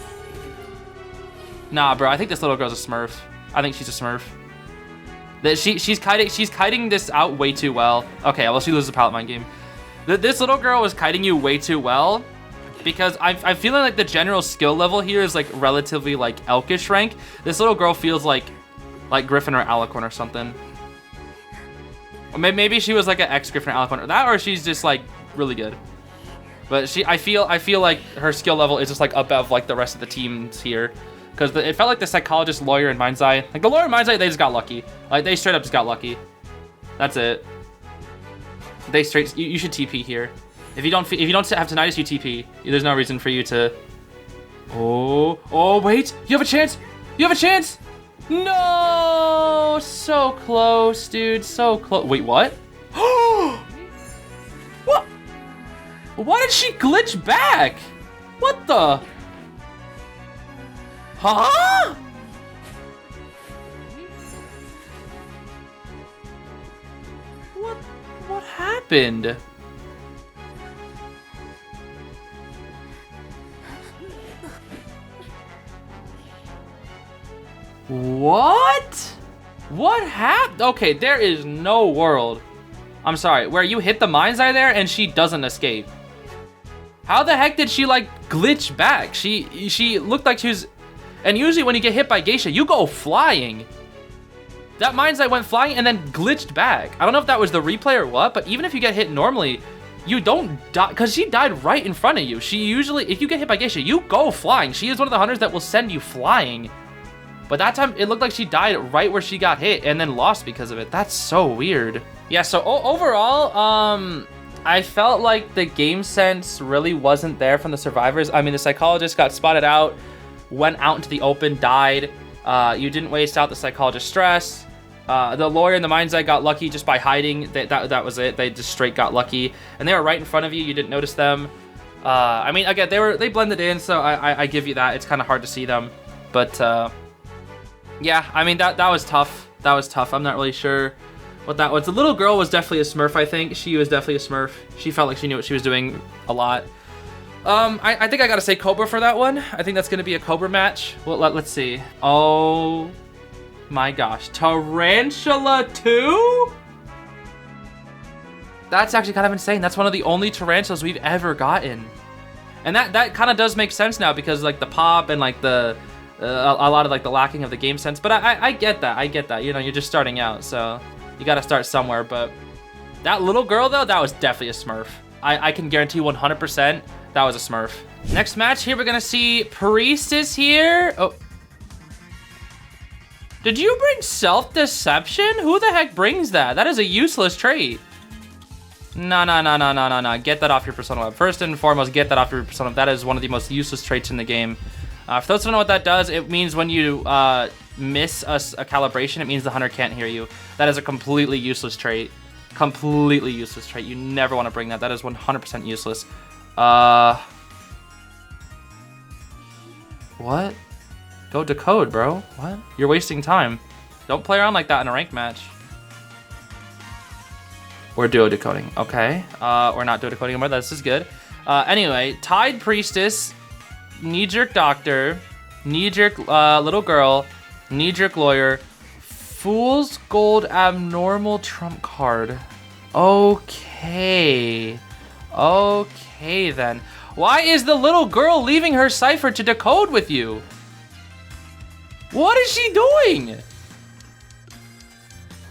Nah, bro. I think this little girl's a Smurf. I think she's a Smurf. That she's kiting this out way too well. Okay, well, she loses the palette mine game. This little girl was kiting you way too well, because I'm feeling like the general skill level here is like relatively like Elkish rank. This little girl feels like Griffin or Alicorn or something. Or maybe she was like an ex-Griffin or Alicorn or that, or she's just like really good. But I feel like her skill level is just like above like the rest of the teams here. Because it felt like the psychologist, lawyer, and mind's eye. Like the lawyer and mind's eye, they just got lucky. Like they straight up just got lucky. That's it. They straight. You should TP here. If you don't have tinnitus, you TP. There's no reason for you to. Oh wait! You have a chance. You have a chance. No, so close, dude. So close. Wait, what? What? Why did she glitch back? What the? Huh? What happened? What? What happened? Okay, there is no world. I'm sorry, where you hit the mind's eye there and she doesn't escape. How the heck did she like glitch back? She looked like she was. And usually when you get hit by Geisha, you go flying. That mind's eye went flying and then glitched back. I don't know if that was the replay or what, but even if you get hit normally, you don't die, because she died right in front of you. She usually, if you get hit by Geisha, you go flying. She is one of the hunters that will send you flying. But that time, it looked like she died right where she got hit and then lost because of it. That's so weird. Yeah, so overall, I felt like the game sense really wasn't there from the survivors. I mean, the psychologist got spotted out, went out into the open, died. You didn't waste out the psychologist's stress. The lawyer and the mind's eye got lucky just by hiding. That was it. They just straight got lucky, and they were right in front of you. You didn't notice them. I mean, again, they blended in, so I give you that. It's kind of hard to see them, but yeah, I mean that was tough. That was tough. I'm not really sure what that was. The little girl was definitely a Smurf. I think she was definitely a Smurf. She felt like she knew what she was doing a lot. I think I gotta say Cobra for that one. I think that's gonna be a Cobra match. Well, let's see. Oh my gosh, Tarantula 2? That's actually kind of insane. That's one of the only tarantulas we've ever gotten. And that kind of does make sense now because like the pop and like the a lot of like the lacking of the game sense. But I get that. I get that. You know, you're just starting out, so you gotta start somewhere. But that little girl though, that was definitely a Smurf. I can guarantee 100%. That was a Smurf. Next match here, we're gonna see Priestess here. Oh. Did you bring self-deception? Who the heck brings that? That is a useless trait. No. Get that off your Persona Web. First and foremost, get that off your Persona Web. That is one of the most useless traits in the game. For those who don't know what that does, it means when you miss a calibration, it means the hunter can't hear you. That is a completely useless trait. Completely useless trait. You never want to bring that. That is 100% useless. What? Go decode, bro. What? You're wasting time. Don't play around like that in a ranked match. We're duo decoding. Okay. We're not duo decoding anymore. This is good. Anyway, Tide Priestess, knee-jerk doctor, knee-jerk little girl, knee-jerk lawyer, Fool's Gold abnormal trump card. Okay. Okay then. Why is the little girl leaving her cipher to decode with you? What is she doing?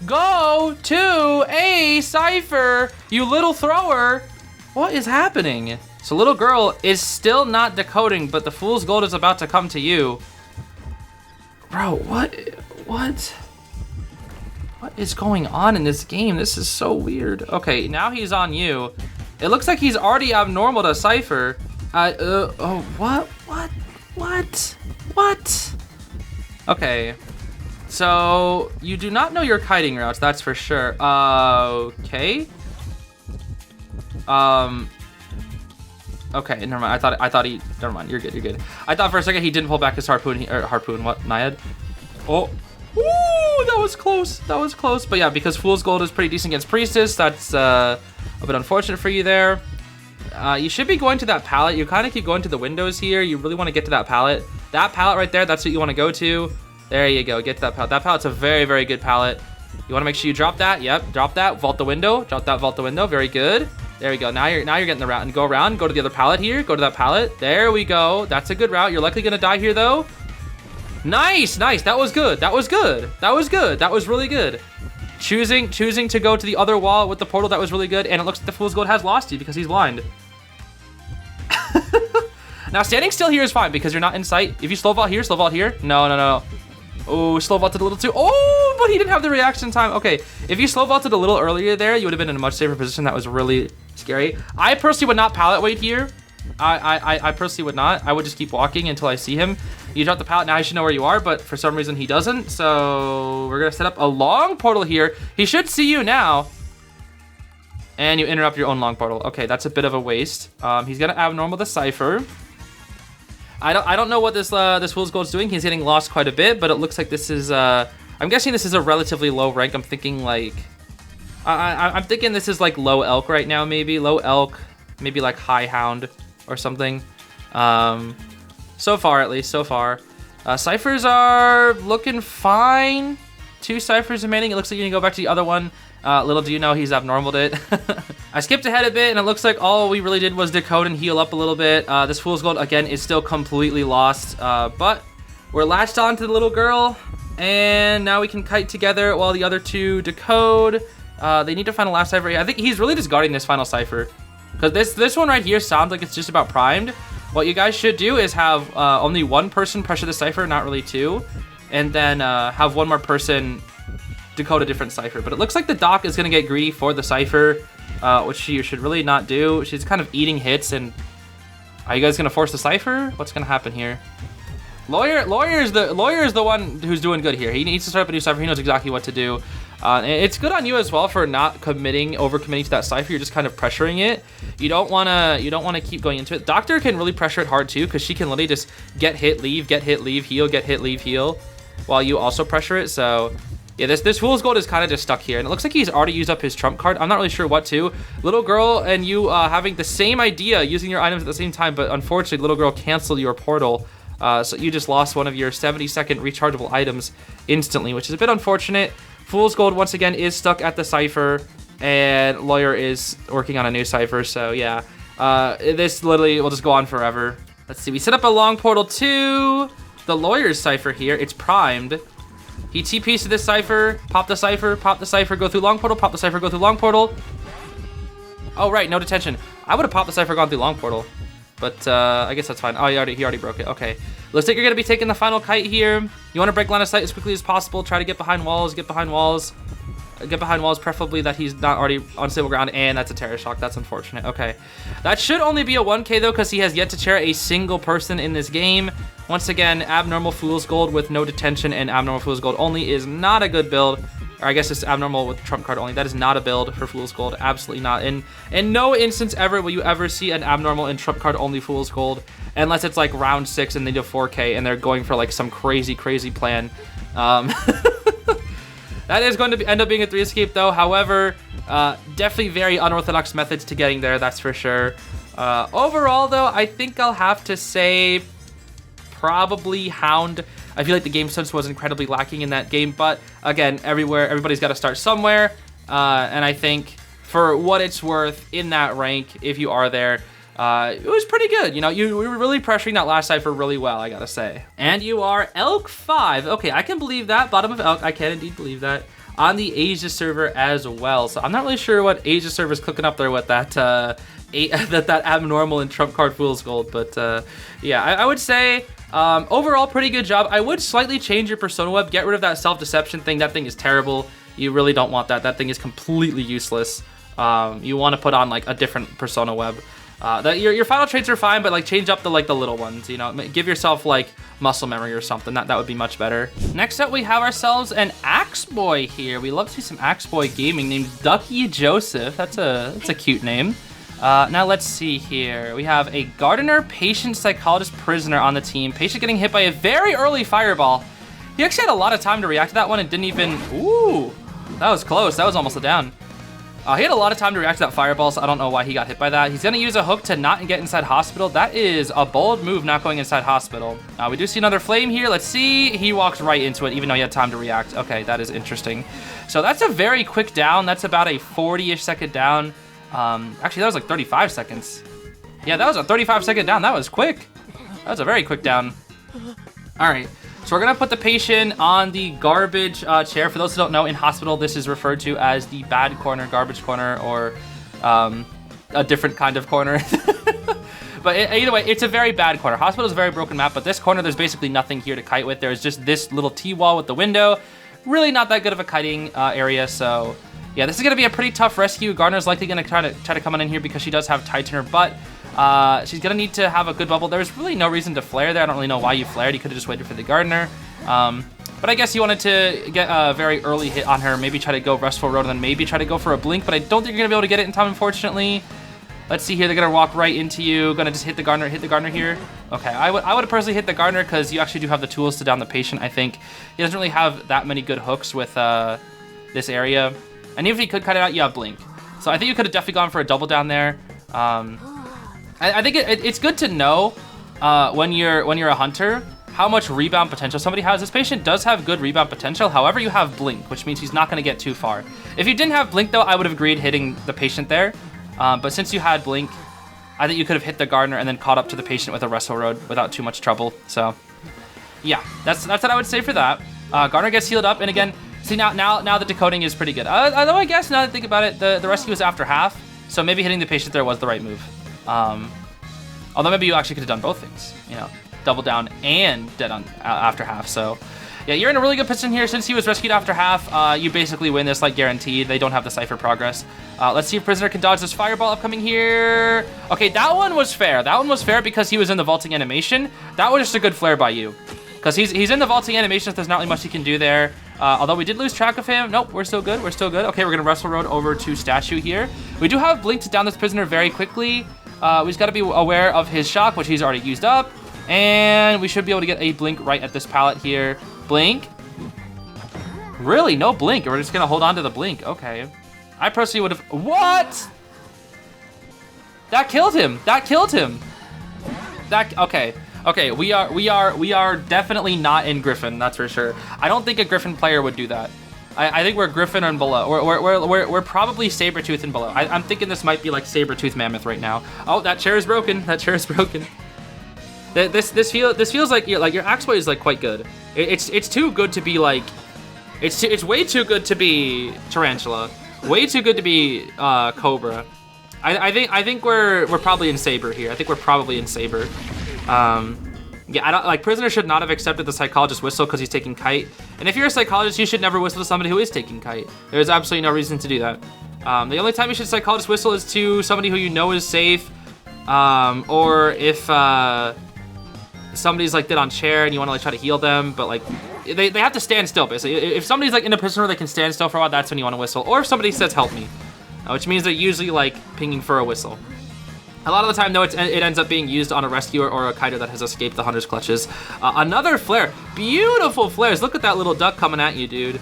Go to a cipher, you little thrower. What is happening? So little girl is still not decoding, but the Fool's Gold is about to come to you. Bro, what is going on in this game? This is so weird. Okay, now he's on you. It looks like he's already abnormal to cipher. Oh, what? Okay. So, you do not know your kiting routes, that's for sure. Okay. Okay, never mind. I thought he, never mind, you're good. I thought for a second he didn't pull back his harpoon, what, Naiad? Oh. Ooh, that was close. But yeah, because Fool's Gold is pretty decent against Priestess, that's a bit unfortunate for you there. You should be going to that pallet. You kind of keep going to the windows here. You really want to get to that pallet. That pallet right there, that's what you want to go to. There you go, get to that pallet. That pallet's a very, very good pallet. You want to make sure you drop that. Yep, drop that, vault the window. Drop that, vault the window, very good. There we go, now you're getting the route. And go around, go to the other pallet here. Go to that pallet, there we go. That's a good route. You're likely gonna die here though. Nice, nice, that was good. That was good, that was good. That was really good. Choosing to go to the other wall with the portal, that was really good. And it looks like the Fool's Gold has lost you because he's blind. Now standing still here is fine because you're not in sight. If you slow vault here, no, no, no. Oh, slow vaulted a little too. Oh, but he didn't have the reaction time. Okay, if you slow vaulted a little earlier there, you would have been in a much safer position. That was really scary. I personally would not pallet wait here. I personally would not. I would just keep walking until I see him. You drop the pallet, now I should know where you are, but for some reason he doesn't. So we're gonna set up a long portal here. He should see you now. And you interrupt your own long portal. Okay, that's a bit of a waste. He's gonna abnormal the cipher. I don't know what this Fool's Gold's doing. He's getting lost quite a bit, but it looks like this is I'm guessing this is a relatively low rank. I'm thinking like I'm thinking this is like low elk right now, maybe low elk, maybe like high hound or something. So far at least, so far. Ciphers are looking fine. 2 ciphers remaining. It looks like you're gonna go back to the other one. Little do you know he's abnormaled it. I skipped ahead a bit and it looks like all we really did was decode and heal up a little bit. This Fool's Gold again is still completely lost, but we're latched on to the little girl and now we can kite together while the other 2 decode. They need to find a last cipher. I think he's really just guarding this final cipher because this one right here sounds like it's just about primed. What you guys should do is have only 1 person pressure the cipher, not really 2, and then have 1 more person decode a different cipher. But it looks like the doc is gonna get greedy for the cipher, which she should really not do. She's kind of eating hits. And are you guys gonna force the cipher? What's gonna happen here? Lawyer is the one who's doing good here. He needs to start up a new cipher. He knows exactly what to do. It's good on you as well for not over-committing to that cipher. You're just kind of pressuring it. You don't wanna keep going into it. Doctor can really pressure it hard too, because she can literally just get hit, leave, heal, get hit, leave, heal, while you also pressure it. So yeah, this Fool's Gold is kind of just stuck here. And it looks like he's already used up his trump card. I'm not really sure what to. Little girl and you having the same idea, using your items at the same time, but unfortunately, little girl canceled your portal. So you just lost one of your 70-second rechargeable items instantly, which is a bit unfortunate. Fool's Gold, once again, is stuck at the cipher, and Lawyer is working on a new cipher. So yeah, this literally will just go on forever. Let's see, we set up a long portal to the Lawyer's cipher here. It's primed. He TPs to this cipher, pop the cipher, go through long portal, pop the cipher, go through long portal. Oh, right, no detention. I would have popped the cipher, gone through long portal, but I guess that's fine. Oh, he already broke it. Okay. Looks like you're going to be taking the final kite here. You want to break line of sight as quickly as possible. Try to get behind walls, preferably that he's not already on stable ground, and that's a terror shock. That's unfortunate. Okay. That should only be a 1K, though, because he has yet to chair a single person in this game. Once again, Abnormal Fool's Gold with no detention and Abnormal Fool's Gold only is not a good build. Or I guess it's Abnormal with Trump card only. That is not a build for Fool's Gold. Absolutely not. In no instance ever will you ever see an Abnormal and Trump card only Fool's Gold, unless it's like round 6 and they do 4K and they're going for like some crazy plan. That is going to end up being a 3 escape though. However, definitely very unorthodox methods to getting there, that's for sure. Overall though, I think I'll have to say probably Hound. I feel like the game sense was incredibly lacking in that game, but again, everybody's got to start somewhere. And I think for what it's worth in that rank, if you are there, it was pretty good. You know, you were really pressuring that last cipher really well, I gotta say. And you are Elk 5. Okay, I can believe that. Bottom of Elk, I can indeed believe that. On the Asia server as well. So I'm not really sure what Asia server's cooking up there with that that abnormal and trump card Fool's Gold. But yeah, I would say overall pretty good job. I would slightly change your persona web. Get rid of that self-deception thing. That thing is terrible. You really don't want that. That thing is completely useless. You want to put on like a different persona web. Your final traits are fine, but like change up the little ones, you know, give yourself like muscle memory or something. That would be much better. Next up, we have ourselves an Axe Boy here. We love to see some Axe Boy gaming named duckyjoseph. That's a cute name. Now let's see here. We have a gardener, patient, psychologist, prisoner on the team. Patient getting hit by a very early fireball. He actually had a lot of time to react to that one and didn't even, ooh, that was close. That was almost a down. He had a lot of time to react to that fireball, so I don't know why he got hit by that. He's going to use a hook to not get inside hospital. That is a bold move, not going inside hospital. We do see another flame here. Let's see. He walks right into it, even though he had time to react. Okay, that is interesting. So that's a very quick down. That's about a 40-ish second down. Actually, that was like 35 seconds. Yeah, that was a 35-second down. That was quick. That was a very quick down. All right. So we're gonna put the patient on the garbage chair. For those who don't know, in hospital, this is referred to as the bad corner, garbage corner, or a different kind of corner. But either way, it's a very bad corner. Hospital is a very broken map, but this corner, there's basically nothing here to kite with. There's just this little T-wall with the window. Really not that good of a kiting area, so yeah, this is gonna be a pretty tough rescue. Garner's likely gonna try to come on in here because she does have tights in her butt. She's gonna need to have a good bubble. There's really no reason to flare there. I don't really know why you flared. You could have just waited for the gardener. But I guess you wanted to get a very early hit on her. Maybe try to go restful road and then maybe try to go for a blink. But I don't think you're gonna be able to get it in time, unfortunately. Let's see here. They're gonna walk right into you. Gonna just hit the gardener. Hit the gardener here. Okay, I would have personally hit the gardener because you actually do have the tools to down the patient. I think he doesn't really have that many good hooks with this area. And even if he could cut it out, you have blink. So I think you could have definitely gone for a double down there. I think it's good to know when you're a hunter how much rebound potential somebody has. This patient does have good rebound potential. However, you have blink, which means he's not going to get too far. If you didn't have blink, though, I would have agreed hitting the patient there. But since you had blink, I think you could have hit the gardener and then caught up to the patient with a wrestle road without too much trouble. So yeah, that's what I would say for that. Gardener gets healed up, and again, see now the decoding is pretty good. Although I guess now that I think about it, the rescue was after half, so maybe hitting the patient there was the right move. Although maybe you actually could have done both things, you know, double down and dead on after half. So yeah, you're in a really good position here. Since he was rescued after half, you basically win this like guaranteed. They don't have the cipher progress. Let's see if prisoner can dodge this fireball upcoming here. Okay, that one was fair. That one was fair because he was in the vaulting animation. That was just a good flare by you, because he's in the vaulting animation. So there's not really much he can do there. Although we did lose track of him. Nope, we're still good. We're still good. Okay, we're gonna wrestle road over to statue here. We do have blink to down this prisoner very quickly. We just got to be aware of his shock, which he's already used up. And we should be able to get a blink right at this pallet here. Blink. Really? No blink. We're just going to hold on to the blink. Okay. I personally would have... What? That killed him. That killed him. That... Okay. Okay, we are definitely not in Griffin, that's for sure. I don't think a Griffin player would do that. I think we're Griffin and below. We're probably Sabretooth and below. I'm thinking this might be like Sabretooth Mammoth right now. Oh, that chair is broken. That chair is broken. This feels like your axe weight is like quite good. It's too good to be like, it's way too good to be Tarantula. Way too good to be Cobra. I think we're probably in Saber here. I think we're probably in Saber. Yeah, I don't like prisoner should not have accepted the psychologist whistle because he's taking kite. And if you're a psychologist, you should never whistle to somebody who is taking kite. There's absolutely no reason to do that. The only time you should psychologist whistle is to somebody who you know is safe, or if somebody's like dead on chair and you want to like try to heal them, but like they have to stand still basically. If somebody's like in a position where they can stand still for a while, that's when you want to whistle. Or if somebody says help me, which means they're usually like pinging for a whistle. A lot of the time, though, it ends up being used on a rescuer or a kiter that has escaped the hunter's clutches. Another flare. Beautiful flares. Look at that little duck coming at you, dude.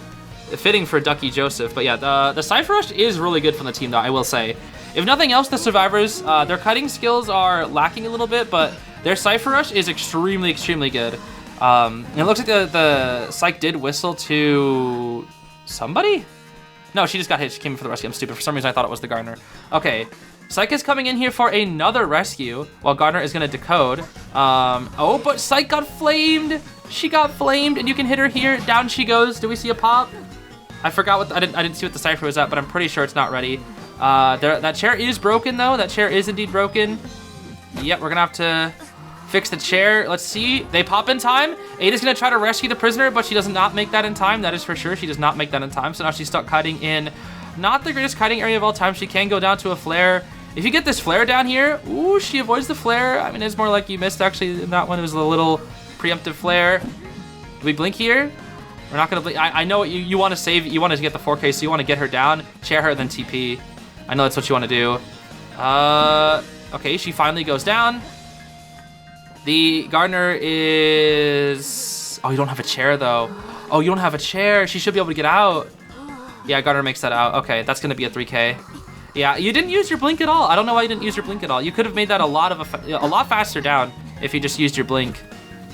Fitting for duckyjoseph. But yeah, the Cypher Rush is really good from the team, though, I will say. If nothing else, the survivors, their kiting skills are lacking a little bit, but their Cypher Rush is extremely, extremely good. And it looks like the psych did whistle to somebody? No, she just got hit. She came in for the rescue. I'm stupid. For some reason, I thought it was the gardener. Okay. Psych is coming in here for another rescue, while Gardner is gonna decode. Oh, but Psych got flamed. She got flamed, and you can hit her here. Down she goes. Do we see a pop? I forgot what I didn't see what the cipher was at, but I'm pretty sure it's not ready. That chair is broken though. That chair is indeed broken. Yep, we're gonna have to fix the chair. Let's see. They pop in time. Ada's gonna try to rescue the prisoner, but she does not make that in time. That is for sure. She does not make that in time. So now she's stuck kiting in not the greatest kiting area of all time. She can go down to a flare. If you get this flare down here, ooh, she avoids the flare. I mean, it's more like you missed actually in that one. It was a little preemptive flare. Do we blink here? We're not gonna blink. I know what you want to save. You want to get the 4K, so you want to get her down, chair her, then TP. I know that's what you want to do. Okay, she finally goes down. The gardener is... Oh, you don't have a chair though. Oh, you don't have a chair. She should be able to get out. Yeah, Garter makes that out. Okay, that's gonna be a 3K. Yeah, you didn't use your blink at all. I don't know why you didn't use your blink at all. You could have made that a lot faster down if you just used your blink.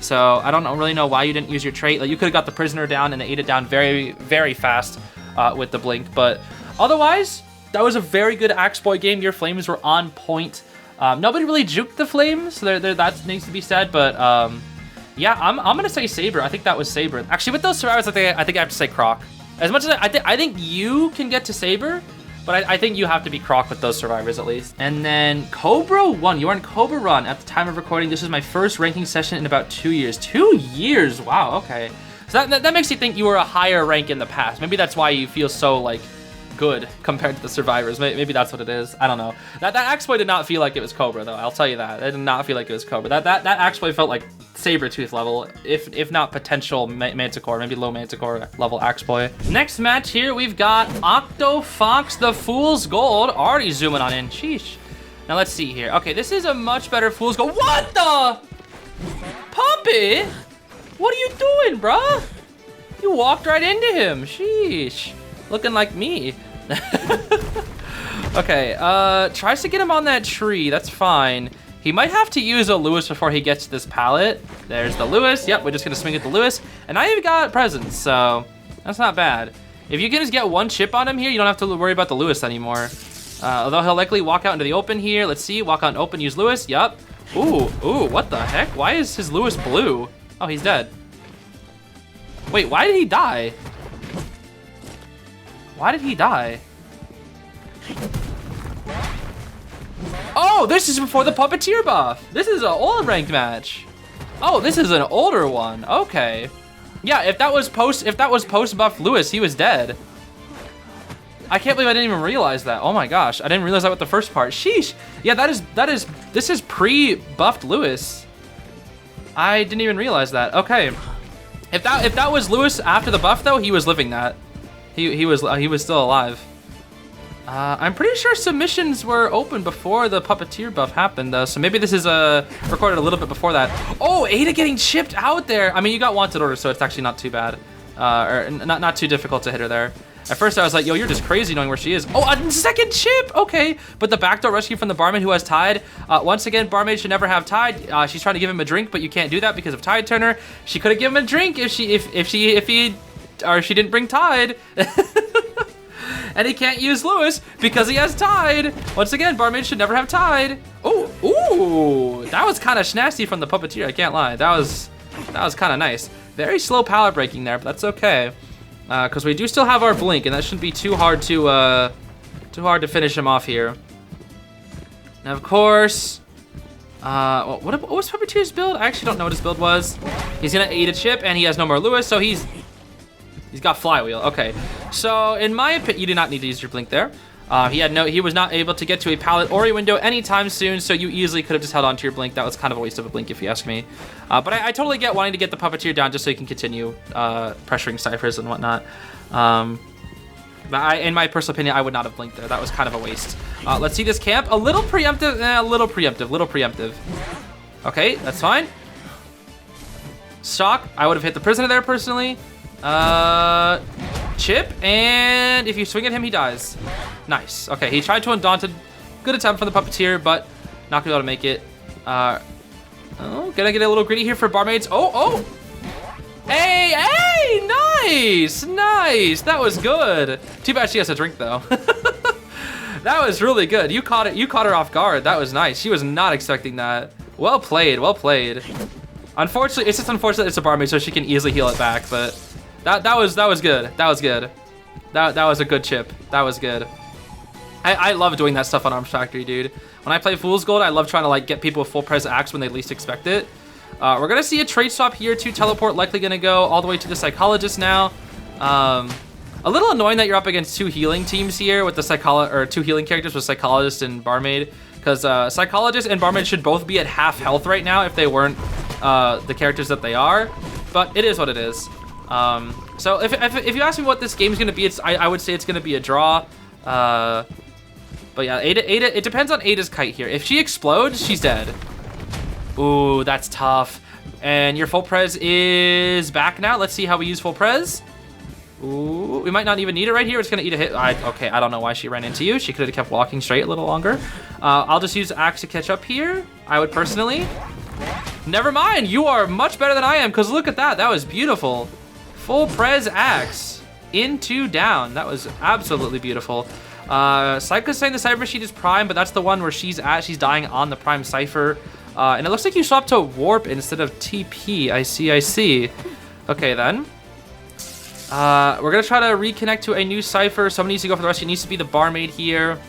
So I don't really know why you didn't use your trait. Like, you could have got the prisoner down and ate it down very, very fast with the blink. But otherwise, that was a very good Axe Boy game. Your flames were on point. Nobody really juked the flames, so that needs to be said. But yeah, I'm gonna say Saber. I think that was Saber. Actually, with those survivors, I think I have to say Croc. As much as I think you can get to Saber, but I think you have to be Croc with those survivors at least. And then Cobra 1, you are in Cobra Run at the time of recording. This is my first ranking session in about 2 years. 2 years, wow, okay. So that makes you think you were a higher rank in the past. Maybe that's why you feel so like good compared to the survivors. Maybe that's what it is. I don't know. That Axe Boy did not feel like it was Cobra though. I'll tell you that. It did not feel like it was Cobra. That Axe Boy felt like Sabertooth level, if not potential Manticore, maybe low Manticore level Axe Boy. Next match here, we've got OctoFox, the Fool's Gold. Already zooming on in. Sheesh. Now let's see here. Okay, this is a much better Fool's Gold. What the? Puppy? What are you doing, bruh? You walked right into him. Sheesh. Looking like me. Okay, tries to get him on that tree. That's fine. He might have to use a Lewis before he gets to this pallet. There's the Lewis. Yep, we're just gonna swing at the Lewis. And now you've got presents, so that's not bad. If you can just get one chip on him here, you don't have to worry about the Lewis anymore. Although he'll likely walk out into the open here. Let's see, walk out and open, use Lewis. Yup. Ooh, what the heck? Why is his Lewis blue? Oh, he's dead. Wait, why did he die? Why did he die? Oh, this is before the Puppeteer buff. This is an old ranked match. Oh, this is an older one. Okay. Yeah, if that was post buff Lewis, he was dead. I can't believe I didn't even realize that. Oh my gosh, I didn't realize that with the first part. Sheesh. Yeah, this is pre-buffed Lewis. I didn't even realize that. Okay. If that was Lewis after the buff though, he was living that. He was still alive. I'm pretty sure submissions were open before the Puppeteer buff happened though, so maybe this is recorded a little bit before that. Oh, Ada getting chipped out there. I mean, you got wanted order, so it's actually not too bad, or not too difficult to hit her there. At first I was like, yo, you're just crazy knowing where she is. Oh, a second chip, okay. But the backdoor rescue from the barmaid who has Tide. Once again, barmaid should never have Tide. She's trying to give him a drink, but you can't do that because of Tide Turner. She could have given him a drink if she didn't bring Tide. And he can't use Lewis because he has Tide. Once again, barmaid should never have Tide. Ooh, that was kind of snazzy from the Puppeteer, I can't lie. That was kind of nice. Very slow pallet breaking there, but that's okay. Because we do still have our blink, and that shouldn't be too hard to finish him off here. Now, of course, well, what was Puppeteer's build? I actually don't know what his build was. He's gonna eat a chip, and he has no more Lewis, so he's got flywheel. Okay, so in my opinion, you do not need to use your blink there. He was not able to get to a pallet or a window anytime soon, so you easily could have just held on to your blink. That was kind of a waste of a blink if you ask me. But I totally get wanting to get the Puppeteer down just so you can continue pressuring ciphers and whatnot. But in my personal opinion, I would not have blinked there. That was kind of a waste. Let's see this camp. A little preemptive, little preemptive. Okay, that's fine. Shock, I would have hit the prisoner there personally. Chip, and if you swing at him, he dies. Nice. Okay, he tried to Undaunted. Good attempt from the Puppeteer, but not gonna be able to make it. Oh, gonna get a little greedy here for barmaids. Oh! Hey, nice! That was good. Too bad she has a drink though. That was really good. You caught her off guard. That was nice. She was not expecting that. Well played. Unfortunately, it's just unfortunate it's a barmaid, so she can easily heal it back, but that was good. That was a good chip. That was good. I love doing that stuff on Arms Factory, dude. When I play Fool's Gold, I love trying to like get people with full pres axe when they least expect it. We're gonna see a trade swap here to teleport, likely gonna go all the way to the Psychologist now. A little annoying that you're up against two healing teams here with the two healing characters with Psychologist and Barmaid, because Psychologist and Barmaid should both be at half health right now if they weren't the characters that they are, but it is what it is. So if you ask me what this game is gonna be, I would say it's gonna be a draw. But yeah, Ada, it depends on Ada's kite here. If she explodes, she's dead. Ooh, that's tough. And your full pres is back now. Let's see how we use full pres. Ooh, we might not even need it right here. It's gonna eat a hit. Okay, I don't know why she ran into you. She could have kept walking straight a little longer. I'll just use Axe to catch up here. I would personally. Never mind, you are much better than I am, because look at that. That was beautiful. Full Prez Axe. Into down. That was absolutely beautiful. Cycla's saying the Cypher Machine is Prime, but that's the one where she's at. She's dying on the Prime Cypher. And it looks like you swapped to Warp instead of TP. I see. Okay, then. We're gonna try to reconnect to a new Cypher. Someone needs to go for the rescue. It needs to be the barmaid here.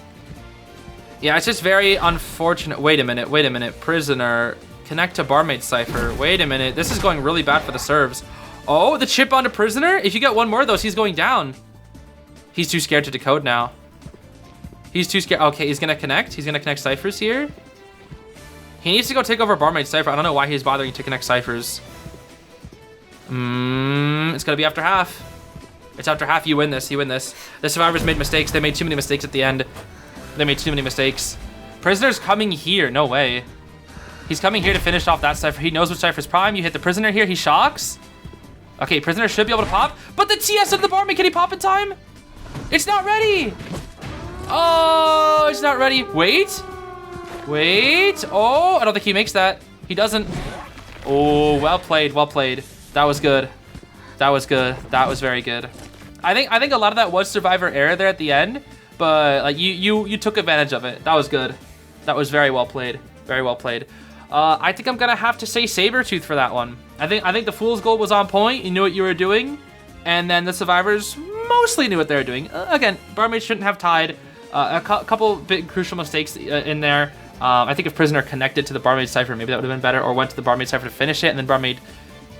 Yeah, it's just very unfortunate. Wait a minute. Prisoner. Connect to barmaid Cypher. Wait a minute. This is going really bad for the serves. Oh, the chip onto Prisoner? If you get one more of those, he's going down. He's too scared to decode now. He's too scared. Okay, he's gonna connect. He's gonna connect Cyphers here. He needs to go take over barmaid Cypher. I don't know why he's bothering to connect Cyphers. It's gonna be after half. It's after half. You win this. The survivors made mistakes. They made too many mistakes at the end. They made too many mistakes. Prisoner's coming here. No way. He's coming here to finish off that Cypher. He knows which Cypher's Prime. You hit the Prisoner here. He shocks. Okay, Prisoner should be able to pop. But the TS of the barmaid, can he pop in time? It's not ready. Oh, it's not ready. Wait. Oh, I don't think he makes that. He doesn't. Oh, well played. That was good. That was very good. I think a lot of that was survivor error there at the end, but like you took advantage of it. That was good. That was very well played. I think I'm gonna have to say Sabretooth for that one. I think the Fool's Gold was on point. You knew what you were doing, and then the survivors mostly knew what they were doing. Again, barmaid shouldn't have tied. A couple big crucial mistakes in there. I think if Prisoner connected to the barmaid Cypher, maybe that would have been better, or went to the barmaid Cypher to finish it, and then barmaid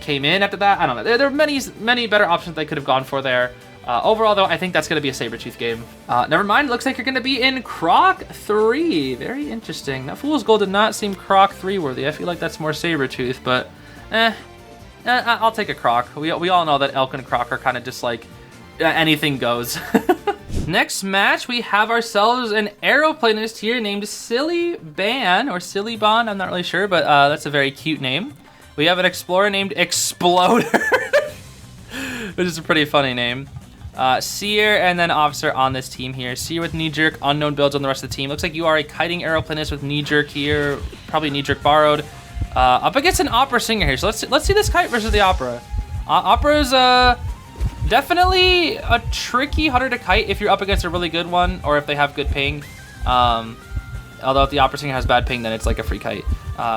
came in after that. I don't know. There are many better options they could have gone for there. Overall, though, I think that's going to be a Sabretooth game. Never mind. Looks like you're going to be in Croc 3. Very interesting. That Fool's Gold did not seem Croc 3 worthy. I feel like that's more Sabretooth, but I'll take a Croc. We all know that Elk and Croc are kind of just like anything goes. Next match, we have ourselves an Aeroplanist here named Sillybann or Sillybann. I'm not really sure, but that's a very cute name. We have an Explorer named Exploder, which is a pretty funny name. Seer and then Officer on this team here. Seer with Knee Jerk, unknown builds on the rest of the team. Looks like you are a Kiting Aeroplanist with Knee Jerk here, probably Knee Jerk borrowed. Up against an Opera Singer here. So let's see this Kite versus the Opera. Opera's definitely a tricky hunter to kite if you're up against a really good one or if they have good ping. Although if the Opera Singer has bad ping, then it's like a free kite.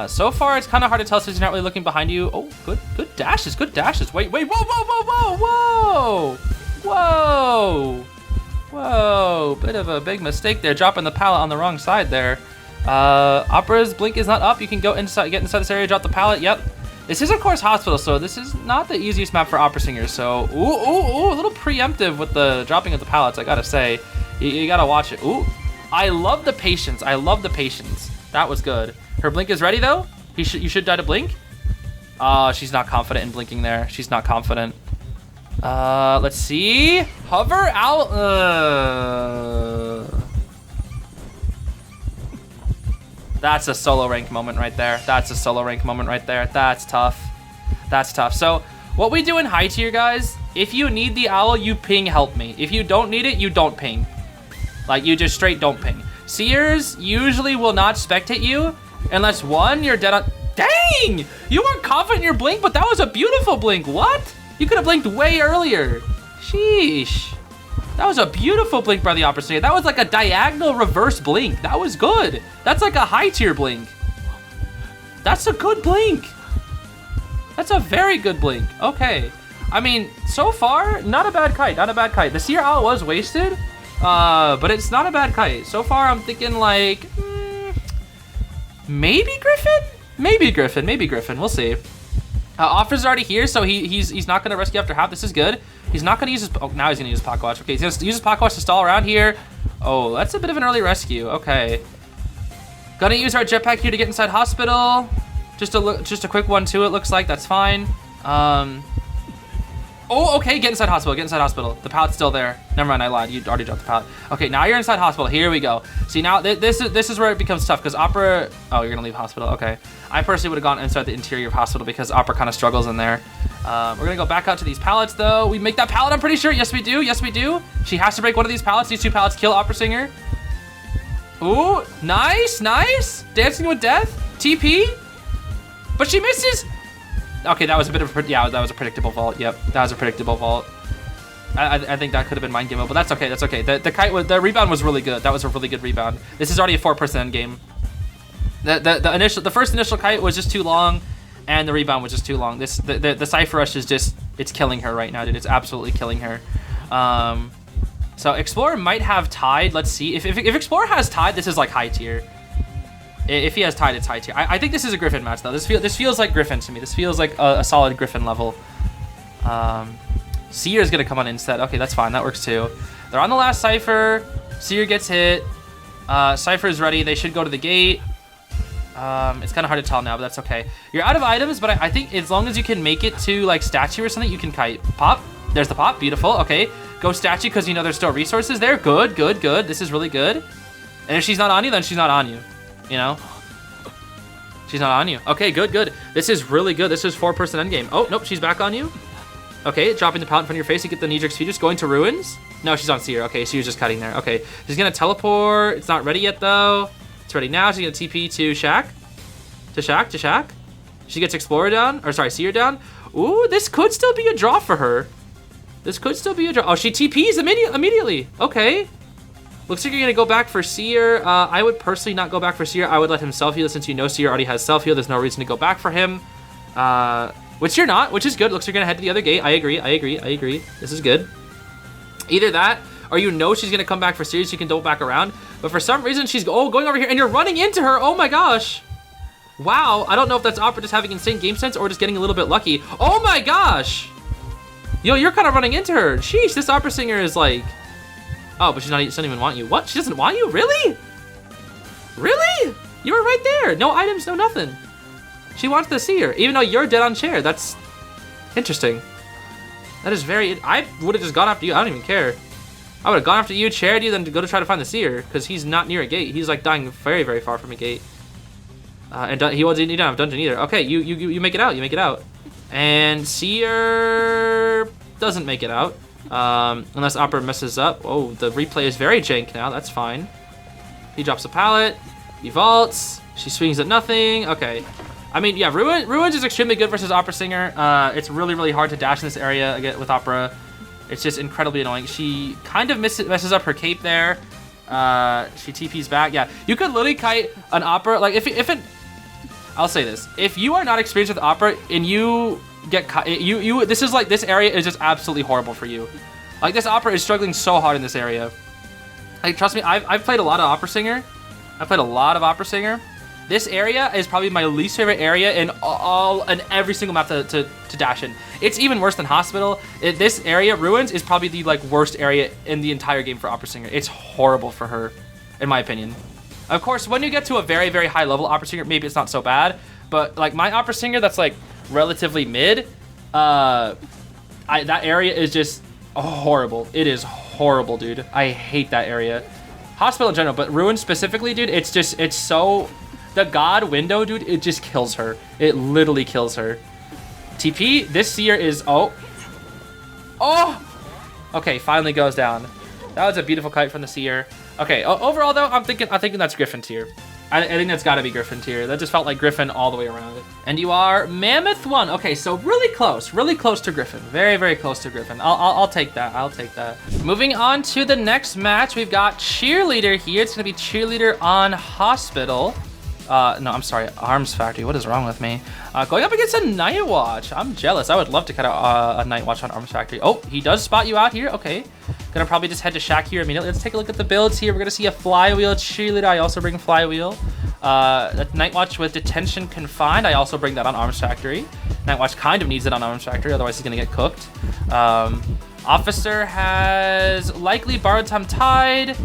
So far, it's kind of hard to tell since you're not really looking behind you. Oh, good dashes. Wait, whoa. Bit of a big mistake there, dropping the pallet on the wrong side there. Opera's blink is not up. You can get inside this area, drop the pallet. Yep. This is, of course, Hospital, so this is not the easiest map for Opera Singers. So, ooh, a little preemptive with the dropping of the pallets, I gotta say. You gotta watch it. Ooh, I love the patience. That was good. Her blink is ready, though. You should die to blink. She's not confident in blinking there. She's not confident. Let's see. Hover out. That's a solo rank moment right there. That's tough. So what we do in high tier, guys, if you need the owl, you ping help me. If you don't need it, you don't ping. Like, you just straight don't ping. Seers usually will not spectate you unless, one, you're dead on... Dang! You weren't confident in your blink, but that was a beautiful blink. What? You could have blinked way earlier. Sheesh. That was a beautiful blink by the Opera Singer. That was like a diagonal reverse blink. That was good. That's like a high tier blink. That's a good blink. That's a very good blink. Okay. I mean, so far, not a bad kite. The Seer Owl was wasted, but it's not a bad kite. So far, I'm thinking like, maybe Griffin. We'll see. Officer's already here, so he's not going to rescue after half. This is good. He's not going to use his... Oh, now he's going to use his Pocket Watch. Okay, he's going to use his Pocket Watch to stall around here. Oh, that's a bit of an early rescue. Okay. Gonna use our jetpack here to get inside hospital. Just a quick one, too, it looks like. That's fine. Oh, okay, get inside hospital, get inside hospital. The pallet's still there. Never mind, I lied. You already dropped the pallet. Okay, now you're inside hospital. Here we go. See, now this is where it becomes tough because Opera... Oh, you're gonna leave hospital, okay. I personally would have gone inside the interior of hospital because Opera kind of struggles in there. We're gonna go back out to these pallets though. We make that pallet, I'm pretty sure. Yes, we do, yes, we do. She has to break one of these pallets. These 2 pallets kill Opera Singer. Ooh, nice, nice. Dancing with Death, TP. But she misses. Okay, that was a bit of a, yeah, that was a predictable vault. Yep, that was a predictable vault. I think that could have been mind game, but that's okay, that's okay. The rebound was really good. That was a really good rebound. This is already a 4% game. The first initial kite was just too long, and the rebound was just too long. The Cypher Rush is just, it's killing her right now, dude. It's absolutely killing her. So Explorer might have tied. Let's see. If Explorer has tied, this is like high tier. If he has tied, it's high tier. I think this is a Griffin match though. This feels like Griffin to me. This feels like a solid Griffin level. Seer is gonna come on instead. Okay, that's fine. That works too. They're on the last Cypher. Seer gets hit. Cypher is ready. They should go to the gate. It's kind of hard to tell now, but that's okay. You're out of items, but I think as long as you can make it to like statue or something, you can kite. Pop. There's the pop. Beautiful. Okay. Go statue because you know there's still resources there. Good, good, good. This is really good. And if she's not on you, then she's not on you. You know? She's not on you. Okay, good, good. This is really good. This is 4% endgame. Oh, nope, she's back on you. Okay, dropping the pallet in front of your face. You get the knee-jerk fetus. Going to ruins. No, she's on Seer. Okay, she was just cutting there. Okay, she's gonna teleport. It's not ready yet though. It's ready now. She's gonna TP to Shack. To Shack. She gets Explorer down. Or sorry, Seer down. Ooh, this could still be a draw for her. This could still be a draw. Oh, she TPs immediately. Okay. Looks like you're gonna go back for Seer. I would personally not go back for Seer. I would let him self-heal since you know Seer already has self-heal. There's no reason to go back for him. Which you're not, which is good. Looks like you're gonna head to the other gate. I agree. This is good. Either that, or you know she's gonna come back for Seer so you can double back around. But for some reason, she's going over here and you're running into her. Oh my gosh. Wow, I don't know if that's Opera just having insane game sense or just getting a little bit lucky. Oh my gosh. Yo, you're kind of running into her. Sheesh, this Opera Singer is like... Oh, but she doesn't even want you. What? She doesn't want you? Really? Really? You were right there. No items, no nothing. She wants to see her, even though you're dead on chair. That's interesting. That is very... I would have just gone after you. I don't even care. I would have gone after you, chaired you, then to go to try to find the seer, because he's not near a gate. He's like dying very, very far from a gate. And he didn't have dungeon either. Okay, you make it out. You make it out. And seer doesn't make it out. Unless Opera messes up. Oh, the replay is very jank now. That's fine. He drops a pallet. He vaults. She swings at nothing. Okay. I mean, yeah, Ruins is extremely good versus Opera Singer. It's really, really hard to dash in this area again with Opera. It's just incredibly annoying. She kind of messes up her cape there. She TP's back. Yeah, you could literally kite an Opera. Like, I'll say this. If you are not experienced with Opera and you get this area is just absolutely horrible for you. Like, this Opera is struggling so hard in this area. Like, trust me, I've played a lot of Opera Singer. This area is probably my least favorite area in every single map to dash in. It's even worse than Hospital. This area, Ruins, is probably the like worst area in the entire game for Opera Singer. It's horrible for her, in my opinion. Of course, when you get to a very, very high level Opera Singer, maybe it's not so bad. But like my Opera Singer that's like relatively mid, that area is just horrible. It is horrible, dude. I hate that area. Hospital in general, but Ruins specifically, dude, it's so... The God window, dude, it just kills her. It literally kills her. TP, this seer is... Oh! Okay, finally goes down. That was a beautiful kite from the seer. Okay, overall though, I'm thinking that's Griffin tier. I think that's gotta be Griffin tier. That just felt like Griffin all the way around. And you are Mammoth 1. Okay, so really close to Griffin. Very, very close to Griffin. I'll take that. I'll take that. Moving on to the next match, we've got Cheerleader here. It's gonna be Cheerleader on Hospital. No, I'm sorry, Arms Factory. What is wrong with me? Going up against a Night Watch. I'm jealous. I would love to cut out a Night Watch on Arms Factory. Oh, he does spot you out here. Okay. Gonna probably just head to Shack here immediately. Let's take a look at the builds here. We're gonna see a Flywheel Cheerleader. I also bring Flywheel. Night Watch with Detention Confined. I also bring that on Arms Factory. Night Watch kind of needs it on Arms Factory, otherwise he's gonna get cooked. Officer has likely Borrowed Time Tide.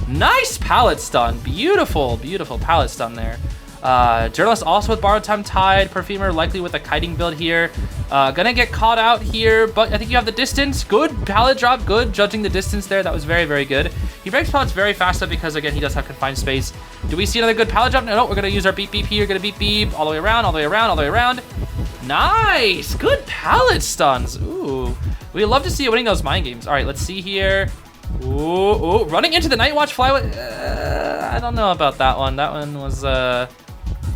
Nice pallet stun. Beautiful, beautiful pallet stun there. Journalist also with Borrowed Time Tide. Perfumer likely with a kiting build here. Gonna get caught out here, but I think you have the distance. Good pallet drop, good judging the distance there. That was very, very good. He breaks pallets very fast though because again, he does have confined space. Do we see another good pallet drop? No, we're gonna use our beep beep here. Gonna beep beep all the way around, all the way around, all the way around. Nice, good pallet stuns. Ooh, we love to see you winning those mind games. All right, let's see here. Ooh, running into the Night Watch flyway. I don't know about that one. That one was a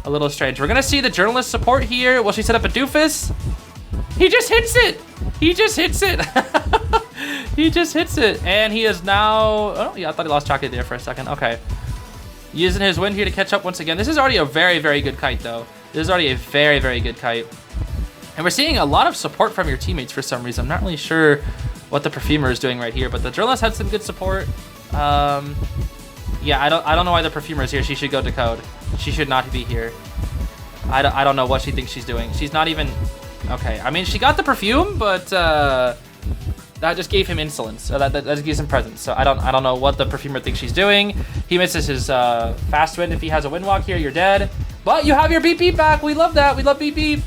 little strange. We're gonna see the journalist support here. Will she set up a doofus? He just hits it. He just hits it. He just hits it. And he is now, oh yeah, I thought he lost chocolate there for a second. Okay. Using his wind here to catch up once again. This is already a very, very good kite though. This is already a very, very good kite. And we're seeing a lot of support from your teammates for some reason. I'm not really sure what the perfumer is doing right here, but the journalist had some good support. Yeah, I don't know why the perfumer is here. She should go to code. She should not be here. I don't know what she thinks she's doing. She's not even, okay. I mean, she got the perfume, but that just gave him insolence. So that just gives him presence. So I don't know what the perfumer thinks she's doing. He misses his fast wind. If he has a wind walk here, you're dead. But you have your beep beep back. We love that. We love beep beep.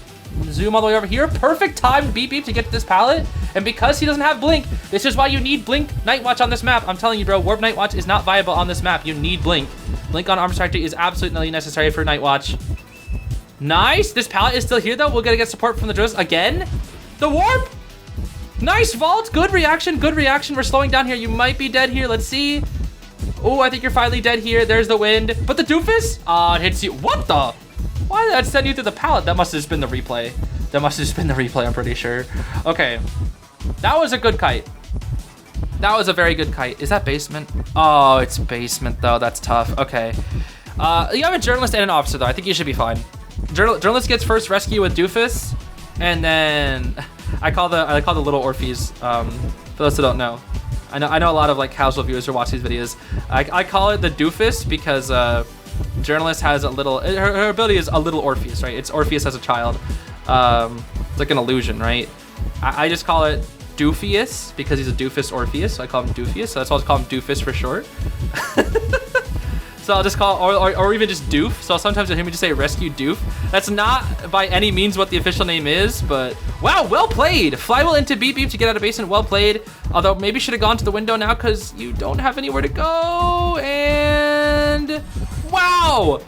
Zoom all the way over here. Perfect timed beep beep to get to this pallet. And because he doesn't have blink, this is why you need blink Night Watch on this map. I'm telling you, bro, warp Night Watch is not viable on this map. You need blink. Blink on Armor Factory is absolutely necessary for Night Watch. Nice. This pallet is still here though. We're gonna get support from the drills again. The warp. Nice vault. Good reaction. Good reaction. We're slowing down here. You might be dead here. Let's see. Oh, I think you're finally dead here. There's the wind. But the doofus? It hits you. What the? Why did that send you to the pallet? That must have just been the replay. That must have just been the replay, I'm pretty sure. Okay. That was a good kite. That was a very good kite. Is that basement? Oh, it's basement though. That's tough. Okay. You have a journalist and an officer though. I think you should be fine. Journalist gets first rescue with doofus. And then I call the little Orpheus, for those who don't know. I know a lot of like casual viewers who watch these videos. I call it the doofus because journalist has a little, her ability is a little Orpheus, right? It's Orpheus as a child. It's like an illusion, right? I just call it Doofius because he's a doofus Orpheus, so I call him Doofius. So that's why I call him Doofus for short. So I'll just call, or even just Doof. So sometimes you'll hear me just say Rescue Doof. That's not by any means what the official name is, but wow, well played. Flywheel into beep beep to get out of basement, well played. Although maybe should have gone to the window now because you don't have anywhere to go. And wow,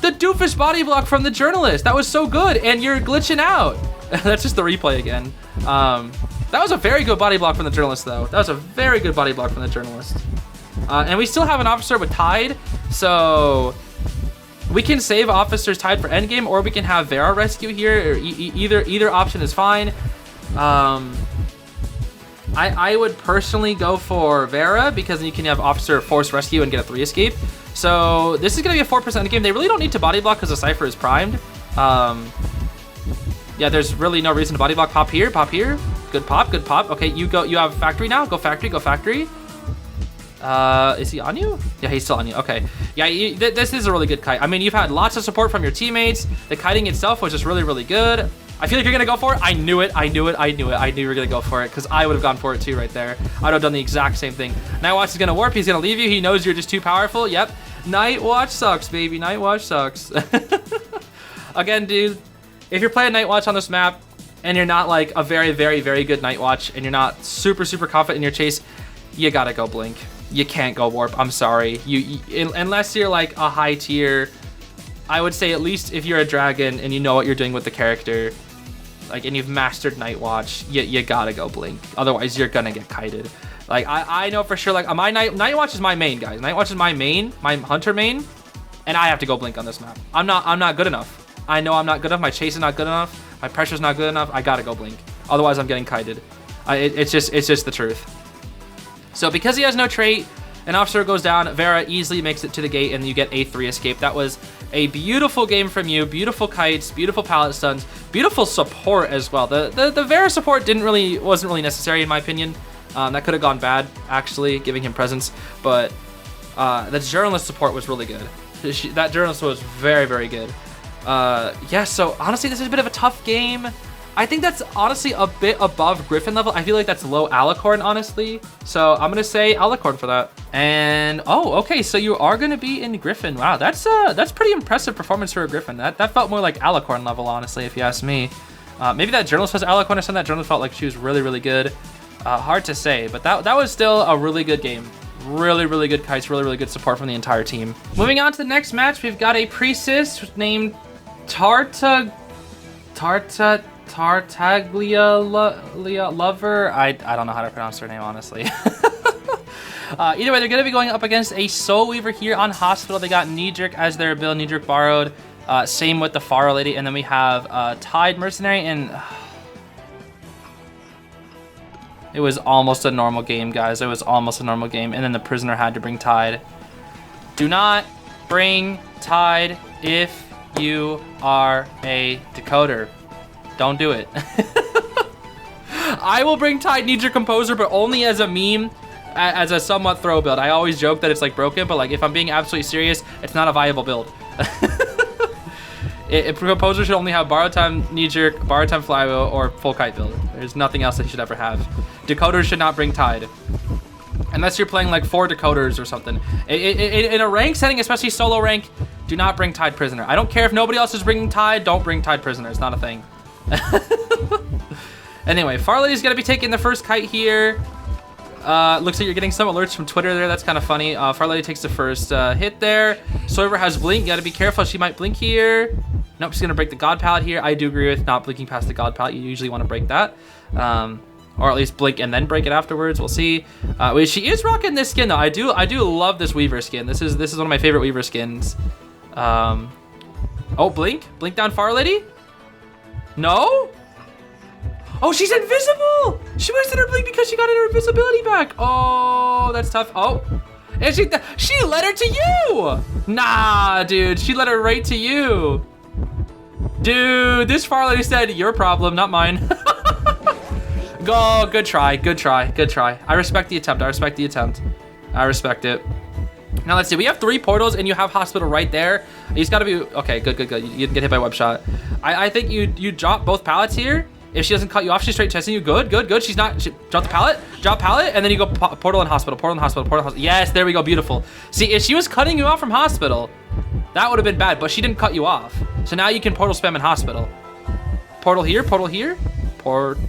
the doofus body block from the journalist. That was so good, and you're glitching out. That's just the replay again. That was a very good body block from the journalist though. That was a very good body block from the journalist. And we still have an officer with Tide, so we can save officers Tide for endgame, or we can have Vera rescue here. Or either option is fine. I would personally go for Vera because then you can have officer force rescue and get a 3 escape. So this is gonna be a 4% endgame. They really don't need to body block because the Cypher is primed. Yeah, there's really no reason to body block. Pop here, pop here. Good pop, good pop. Okay, you go. You have factory now. Go factory, go factory. Is he on you? Yeah, he's still on you. Okay. Yeah, this is a really good kite. I mean, you've had lots of support from your teammates. The kiting itself was just really, really good. I feel like you're gonna go for it. I knew it. I knew it. I knew it. I knew you were gonna go for it because I would have gone for it too right there. I would have done the exact same thing. Night Watch is gonna warp. He's gonna leave you. He knows you're just too powerful. Yep. Night Watch sucks, baby. Night Watch sucks. Again, dude, if you're playing Night Watch on this map and you're not like a very, very, very good Night Watch and you're not super, super confident in your chase, you gotta go blink. You can't go warp. I'm sorry. Unless you're like a high tier, I would say at least if you're a dragon and you know what you're doing with the character, like, and you've mastered Night Watch, you gotta go blink. Otherwise, you're gonna get kited. Like, I know for sure, like, my Night Watch is my main, guys. Night Watch is my main, my hunter main, and I have to go blink on this map. I'm not good enough. I know I'm not good enough. My chase is not good enough. My pressure's not good enough. I gotta go blink. Otherwise, I'm getting kited. It's just the truth. So because he has no trait, an officer goes down, Vera easily makes it to the gate, and you get a 3 escape. That was a beautiful game from you. Beautiful kites, beautiful pallet stuns, beautiful support as well. The Vera support wasn't really necessary in my opinion. That could have gone bad, actually, giving him presence. But the journalist support was really good. That journalist was very, very good. Yeah, so honestly, this is a bit of a tough game. I think that's honestly a bit above Griffin level. I feel like that's low Alicorn, honestly. So I'm gonna say Alicorn for that. And oh, okay, so you are gonna be in Griffin. Wow, that's pretty impressive performance for a Griffin. That felt more like Alicorn level, honestly, if you ask me. Maybe that journalist was Alicorn or something. That journalist felt like she was really, really good. Hard to say, but that was still a really good game. Really, really good kites, really, really good support from the entire team. Moving on to the next match, we've got a Priestess named tartaglialuvrr. I don't know how to pronounce her name, honestly. Either way, they're going to be going up against a Soul Weaver here on Hospital. They got Knee Jerk as their build, Knee Jerk borrowed. Same with the Pharaoh Lady, and then we have Tide Mercenary, and it was almost a normal game, guys. It was almost a normal game, and then the Prisoner had to bring Tide. Do not bring Tide if you are a decoder. Don't do it. I will bring Tide Need Your Composer, but only as a meme, as a somewhat throw build. I always joke that it's like broken, but like if I'm being absolutely serious, it's not a viable build. Composer should only have Borrow Time Knee Jerk, Borrow Time Flywheel, or full kite build. There's nothing else that you should ever have. Decoders should not bring Tide. Unless you're playing like 4 decoders or something. In a rank setting, especially solo rank, do not bring Tide Prisoner. I don't care if nobody else is bringing Tide, don't bring Tide Prisoner. It's not a thing. Anyway, Farlady's gonna be taking the first kite here. Looks like you're getting some alerts from Twitter there. That's kind of funny. Farlady takes the first hit there. Soiver has blink. Gotta be careful. She might blink here. Nope, she's gonna break the God Palette here. I do agree with not blinking past the God Palette. You usually want to break that. Or at least blink and then break it afterwards. We'll see. Wait, she is rocking this skin though. I do love this Weaver skin. This is one of my favorite Weaver skins. Oh, blink down Farlady. No. Oh, she's invisible. She wasted her blink because she got her invisibility back. Oh, that's tough. Oh, and she led her to you. Nah, dude, she led her right to you. Dude, this Farlady said your problem, not mine. Go, good try, good try, good try. I respect the attempt. I respect the attempt. I respect it. Now let's see. We have 3 portals, and you have Hospital right there. You just gotta be okay. Good, good, good. You didn't get hit by web shot. I think you drop both pallets here. If she doesn't cut you off, she's straight chesting you. Good, good, good. She's not. Drop the pallet. Drop pallet, and then you go portal and hospital. Portal and hospital. Portal and hospital. Yes, there we go. Beautiful. See, if she was cutting you off from hospital, that would have been bad. But she didn't cut you off. So now you can portal spam in hospital. Portal here. Portal here. Portal.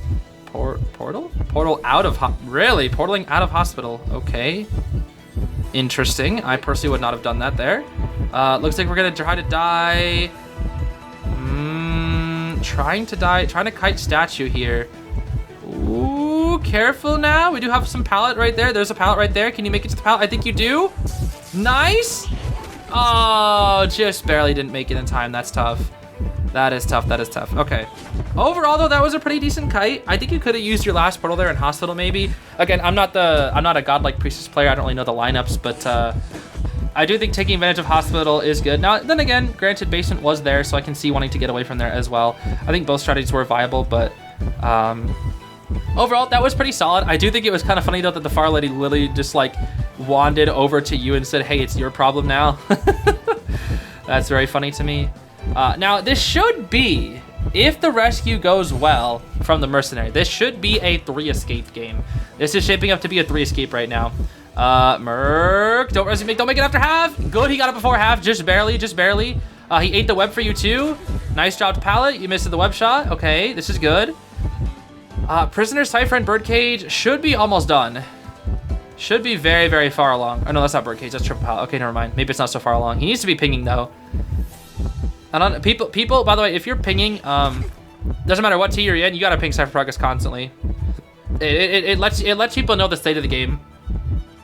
Portal out of really portaling out of hospital. Okay. Interesting. I personally would not have done that there. Looks like we're gonna try to die. Trying to kite statue here. Ooh, careful now. We do have some pallet right there. There's a pallet right there. Can you make it to the pallet? I think you do. Nice. Oh, just barely didn't make it in time. That's tough. That is tough. That is tough. Okay. Overall, though, that was a pretty decent kite. I think you could have used your last portal there in hospital, maybe. Again, I'm not a godlike Priestess player. I don't really know the lineups, but I do think taking advantage of hospital is good. Now, then again, granted, basement was there, so I can see wanting to get away from there as well. I think both strategies were viable, but overall, that was pretty solid. I do think it was kind of funny, though, that the Far Lady literally just, like, wanded over to you and said, hey, it's your problem now. That's very funny to me. Now, this should be, if the rescue goes well from the Mercenary, this should be a 3-escape game. This is shaping up to be a 3-escape right now. Merc, don't make it after half. Good, he got it before half, just barely, just barely. He ate the web for you too. Nice job to pallet, you missed the web shot. Okay, this is good. Prisoner, Cypher, and Birdcage should be almost done. Should be very, very far along. Oh no, that's not Birdcage, that's triple pallet. Okay, never mind. Maybe it's not so far along. He needs to be pinging though. And people, by the way, if you're pinging, doesn't matter what tier you're in, you gotta ping Terapagos constantly. It lets people know the state of the game.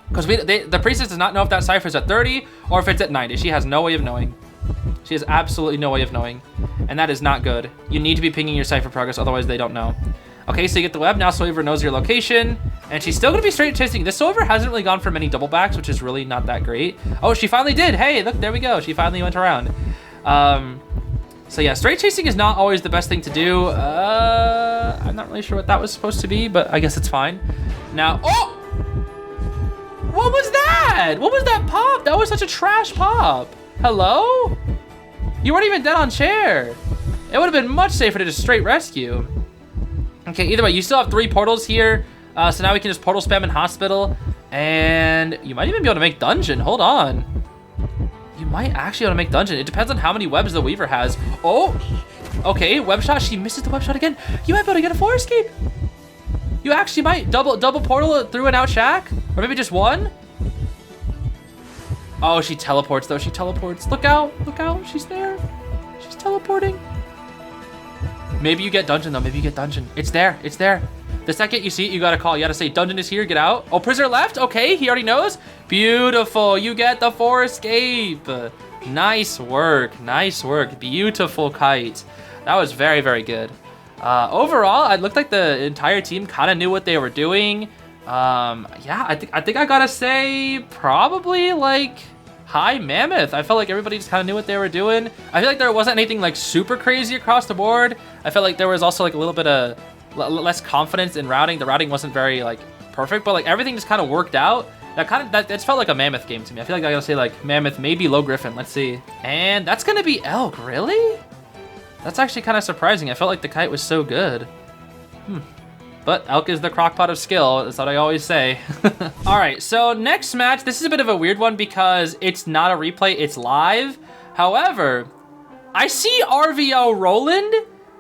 Because the Priestess does not know if that Cypher's at 30 or if it's at 90. She has no way of knowing. She has absolutely no way of knowing. And that is not good. You need to be pinging your Cypher progress, otherwise they don't know. Okay, so you get the web. Now Soiver knows your location. And she's still going to be straight chasing. This Soiver hasn't really gone for many double backs, which is really not that great. Oh, she finally did. Hey, look, there we go. She finally went around. So yeah, straight chasing is not always the best thing to do. I'm not really sure what that was supposed to be, but I guess it's fine. Now, oh! What was that? What was that pop? That was such a trash pop. Hello? You weren't even dead on chair. It would have been much safer to just straight rescue. Okay, either way, you still have 3 portals here. So now we can just portal spam in hospital. And you might even be able to make dungeon. Hold on. You might actually be able to make dungeon. It depends on how many webs the Weaver has. Oh, okay, web shot. She misses the web shot again. You might be able to get a 4 escape. You actually might. Double portal through and out shack. Or maybe just 1. Oh, she teleports though. She teleports. Look out. Look out. She's there. She's teleporting. Maybe you get dungeon though. Maybe you get dungeon. It's there. It's there. The second you see it, you gotta call. You gotta say dungeon is here. Get out. Oh, prisoner left. Okay, he already knows. Beautiful. You get the 4 escape. Nice work. Nice work. Beautiful kite. That was very, very good. Overall, it looked like the entire team kind of knew what they were doing. Yeah, I think I gotta say probably like high mammoth. I felt like everybody just kind of knew what they were doing. I feel like there wasn't anything like super crazy across the board. I felt like there was also like a little bit of less confidence in routing. The routing wasn't very like perfect, but like everything just kind of worked out. That just felt like a mammoth game to me. I feel like I gotta say like mammoth, maybe low griffin. Let's see. And that's gonna be elk. Really? That's actually kind of surprising. I felt like the kite was so good. But elk is the crockpot of skill. That's what I always say. All right, so next match. This is a bit of a weird one because it's not a replay, it's live. However, I see RVO Roland,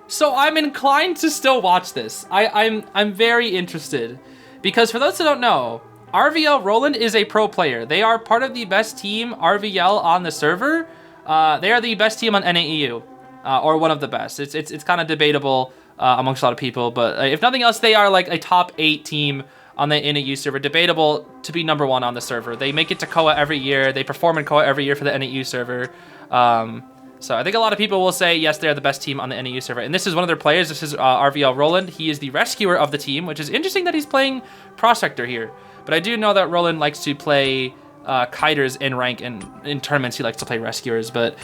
so I'm inclined to still watch this. I'm very interested because for those who don't know, RVL Roland is a pro player. They are part of the best team RVL on the server. They are the best team on NAEU, or one of the best. It's kind of debatable amongst a lot of people, but if nothing else, they are like a top 8 team on the NAU server. Debatable to be number 1 on the server. They make it to KOA every year. They perform in KOA every year for the NAU server. So I think a lot of people will say, yes, they're the best team on the NAU server. And this is one of their players. This is RVL Roland. He is the rescuer of the team, which is interesting that he's playing Prospector here. But I do know that Roland likes to play kiters in rank, and in tournaments he likes to play rescuers. But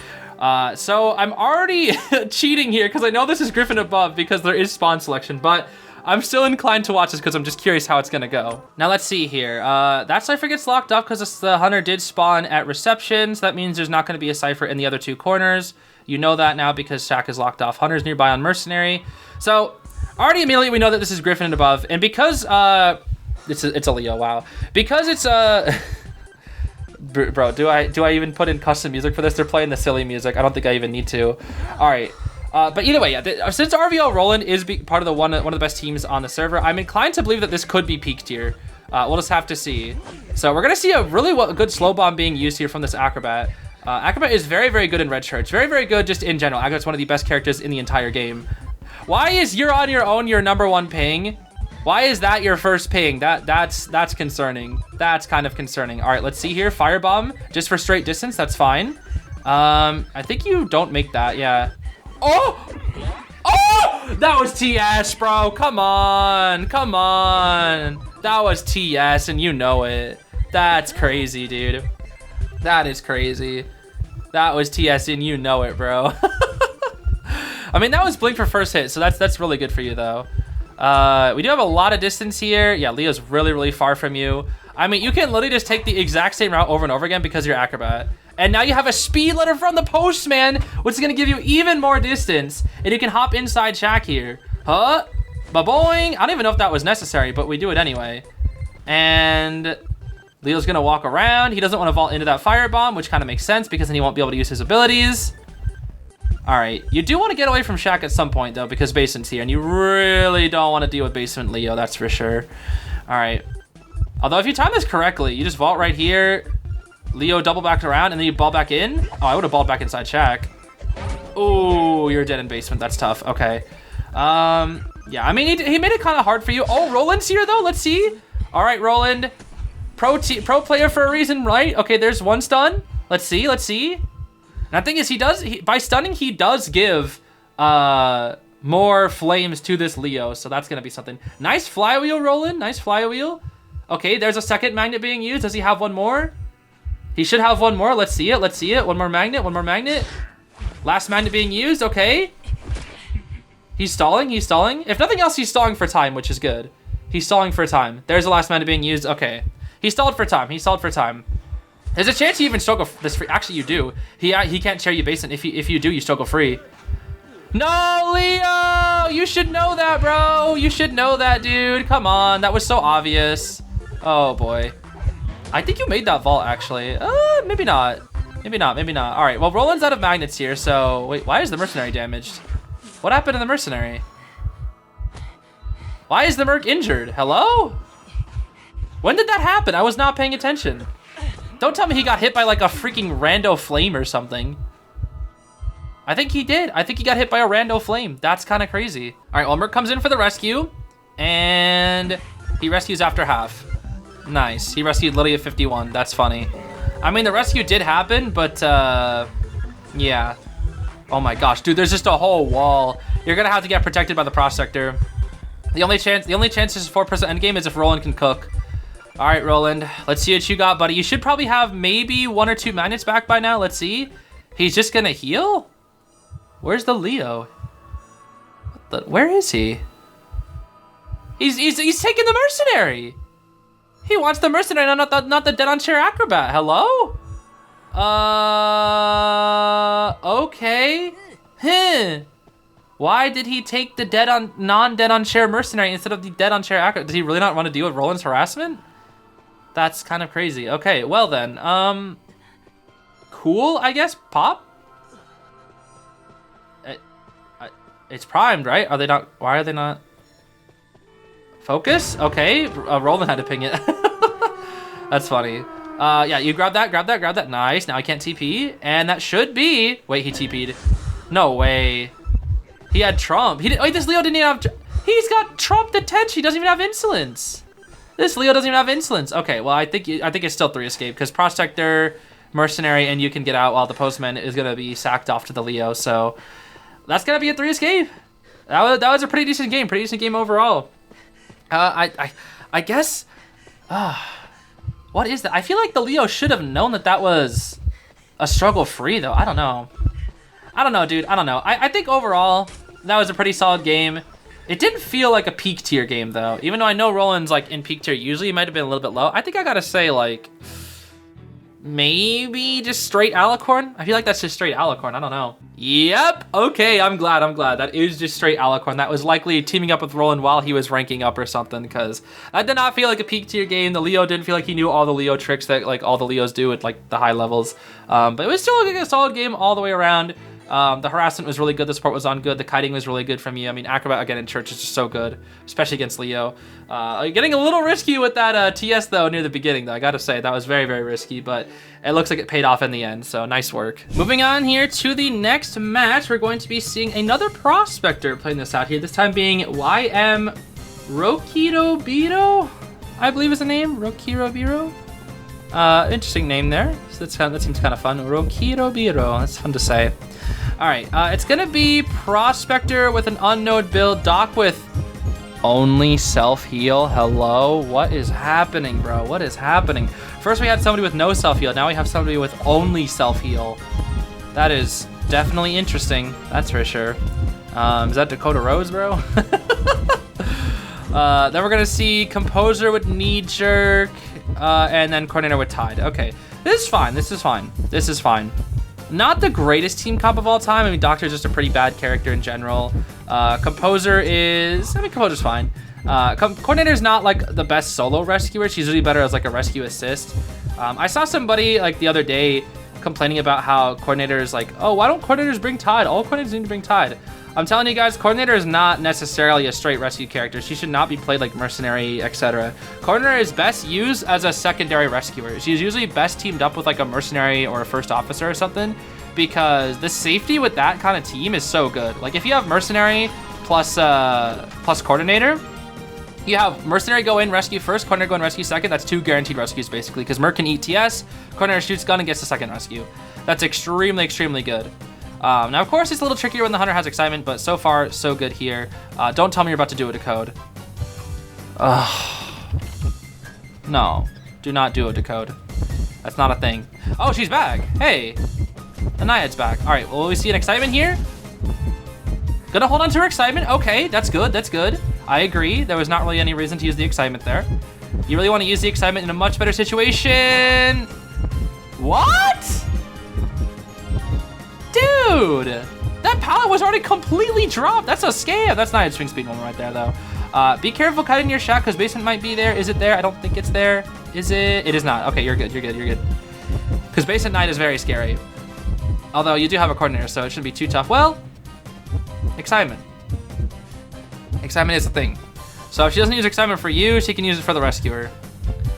so I'm already cheating here because I know this is Griffin above because there is spawn selection, but I'm still inclined to watch this because I'm just curious how it's gonna go. Now let's see here. That cipher gets locked up because the hunter did spawn at reception, so that means there's not gonna be a cipher in the other 2 corners. You know that now because Shack is locked off. Hunter's nearby on mercenary. So already immediately we know that this is Griffin and above, and because it's a Leo, wow. Because it's bro, do I even put in custom music for this? They're playing the silly music. I don't think I even need to. All right. But either way, yeah, since RVL Roland is part of the one of the best teams on the server, I'm inclined to believe that this could be peak tier. We'll just have to see. So we're gonna see a really good slow bomb being used here from this Acrobat. Acrobat is very, very good in red shirts. Very, very good just in general. Acrobat's one of the best characters in the entire game. Why is you're on your own your #1 ping? Why is that your first ping? That's concerning. That's kind of concerning. All right, let's see here. Firebomb, just for straight distance. That's fine. I think you don't make that. Yeah. Oh! Oh! That was TS, bro. Come on. Come on. That was TS, and you know it. That's crazy, dude. That is crazy. That was TS, and you know it, bro. I mean, that was blink for first hit, so that's really good for you, though. We do have a lot of distance here. Yeah, Leo's really, really far from you. I mean, you can literally just take the exact same route over and over again because you're Acrobat. And now you have a speed letter from the postman, which is going to give you even more distance. And you can hop inside Shack here. Huh? Ba-boing. I don't even know if that was necessary, but we do it anyway. And Leo's going to walk around. He doesn't want to vault into that firebomb, which kind of makes sense because then he won't be able to use his abilities. All right. You do want to get away from Shack at some point, though, because Basement's here. And you really don't want to deal with Basement Leo, that's for sure. All right. Although if you time this correctly, you just vault right here. Leo double backed around, and then you ball back in. Oh, I would have balled back inside Shack. Oh, you're dead in Basement. That's tough. Okay. Yeah, I mean, he made it kind of hard for you. Oh, Roland's here, though. Let's see. All right, Roland. Pro player for a reason, right? Okay, there's one stun. Let's see. Let's see. And the thing is, by stunning, he does give more flames to this Leo, so that's going to be something. Nice flywheel, Roland. Nice flywheel. Okay, there's a second magnet being used. Does he have one more? He should have one more. Let's see it. Let's see it. One more magnet. One more magnet. Last magnet being used. Okay. He's stalling. He's stalling. If nothing else, he's stalling for time, which is good. He's stalling for time. There's the last magnet being used. Okay. He stalled for time. He stalled for time. There's a chance you even struggle this free. Actually, you do. He can't share you basement. If you do, you struggle free. No, Leo! you should know that, bro. You should know that, dude. Come on, that was so obvious. Oh boy. I think you made that vault, actually. Maybe not. Maybe not, maybe not. All right, well, Roland's out of magnets here, so... Wait, why is the mercenary damaged? What happened to the mercenary? Why is the merc injured? Hello? When did that happen? I was not paying attention. Don't tell me he got hit by like a freaking rando flame or something. I think he did. I think he got hit by a rando flame. That's kind of crazy. All right, well, merc comes in for the rescue, and he rescues after half. Nice. He rescued Lily at 51. That's funny. I mean, the rescue did happen, but yeah. Oh my gosh, dude, there's just a whole wall. You're gonna have to get protected by the Prospector. The only chance is 4% endgame is if Roland can cook. All right, Roland, let's see what you got, buddy. You should probably have maybe 1 or 2 magnets back by now. Let's see. He's just gonna heal? Where's the Leo? Where is he? He's taking the mercenary. He wants the mercenary, not the dead on chair acrobat. Hello? Okay. Huh. Why did he take the non-dead on chair mercenary instead of the dead on chair acrobat? Does he really not want to deal with Roland's harassment? That's kind of crazy. Okay, well then, cool, I guess. Pop? It's primed, right? Are they not? Why are they not? Focus? Okay, Roland had to ping it. That's funny. Yeah, you grab that. Nice. Now I can't TP, and that should be. Wait, he TP'd. No way. He had Trump. He did. Wait, this Leo didn't even have. He's got Trump attention. He doesn't even have insolence. This Leo doesn't even have insolence. Okay, well I think it's still 3 escape because Prospector, mercenary, and you can get out while the postman is gonna be sacked off to the Leo. So that's gonna be a 3 escape. That was a pretty decent game overall. I guess. What is that? I feel like the Leo should have known that was a struggle free though. I don't know, dude. I don't know. I think overall that was a pretty solid game. It didn't feel like a peak tier game though. Even though I know Roland's like in peak tier usually, it might have been a little bit low. I think I gotta say like maybe just straight alicorn. I feel like that's just straight alicorn. I don't know. Yep. Okay, I'm glad. That is just straight alicorn. That was likely teaming up with Roland while he was ranking up or something, because that did not feel like a peak tier game. The Leo didn't feel like he knew all the Leo tricks that like all the Leos do at like the high levels. But it was still like a solid game all the way around. The harassment was really good. The support was on good. The kiting was really good from you. I mean, Acrobat again in church is just so good, especially against Leo. Getting a little risky with that TS though near the beginning though. I gotta say that was very, very risky, but it looks like it paid off in the end. So nice work. Moving on here to the next match, we're going to be seeing another Prospector playing this out here. This time being Rokirobiro, I believe is the name. Rokirobiro. Interesting name there. So that seems kind of fun. Rokirobiro. That's fun to say. All right, it's gonna be Prospector with an unknown build, Doc with only self-heal. Hello, what is happening, bro? What is happening? First we had somebody with no self-heal, now we have somebody with only self-heal. That is definitely interesting, that's for sure. Is that Dakota Rose, bro? Then we're gonna see Composer with Knee Jerk, and then Coordinator with Tide. Okay, this is fine. Not the greatest team comp of all time. I mean, Doctor's just a pretty bad character in general. Composer's fine. Coordinator's not like the best solo rescuer. She's usually better as like a rescue assist. I saw somebody like the other day complaining about how Coordinator is like, oh, why don't Coordinators bring Tide? All Coordinators need to bring Tide. I'm telling you guys, Coordinator is not necessarily a straight rescue character. She should not be played like Mercenary, etc. Coordinator is best used as a secondary rescuer. She's usually best teamed up with like a Mercenary or a First Officer or something, because the safety with that kind of team is so good. Like if you have Mercenary plus Coordinator, you have Mercenary go in, rescue first, Coordinator go in, rescue second. That's 2 guaranteed rescues basically, because Merc can eat TS, Coordinator shoots gun and gets the second rescue. That's extremely, extremely good. Now, of course, it's a little trickier when the Hunter has excitement, but so far, so good here. Don't tell me you're about to do a decode. No, do not do a decode. That's not a thing. Oh, she's back. Hey, the Naiad's back. All right, well, we see an excitement here. Gonna hold on to her excitement. Okay, that's good, that's good. I agree. There was not really any reason to use the excitement there. You really want to use the excitement in a much better situation. What? Dude, That pallet was already completely dropped. That's a scam. That's not a swing speed moment right there, though. Be careful cutting your shot because basement might be there. Is it there? I don't think it's there. Is it? It is not. Okay, you're good. You're good. You're good. Because basement night is very scary. Although you do have a coordinator, so it shouldn't be too tough. Well, excitement. Excitement is a thing. So if she doesn't use excitement for you, she can use it for the rescuer.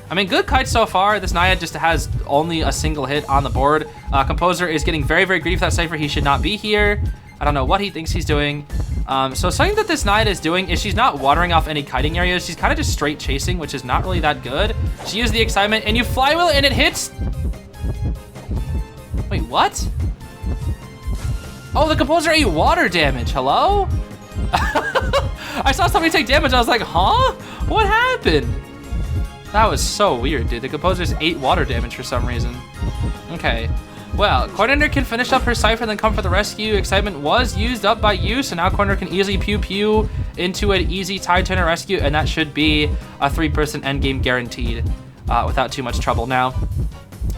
I mean, good kites so far. This Naiad just has only a single hit on the board. Composer is getting very, very greedy for that Cypher. He should not be here. I don't know what he thinks he's doing. So something that this Naiad is doing is she's not watering off any kiting areas. She's kind of just straight chasing, which is not really that good. She used the excitement, and you flywheel, and it hits. Wait, what? Oh, the Composer ate water damage. Hello? I saw somebody take damage. I was like, huh? What happened? That was so weird, dude. The Composer's ate water damage for some reason. Okay. Well, Coordinator can finish up her Cypher and then come for the rescue. Excitement was used up by you, so now Coordinator can easily pew-pew into an easy tide turner rescue, and that should be a 3-person endgame guaranteed without too much trouble. Now,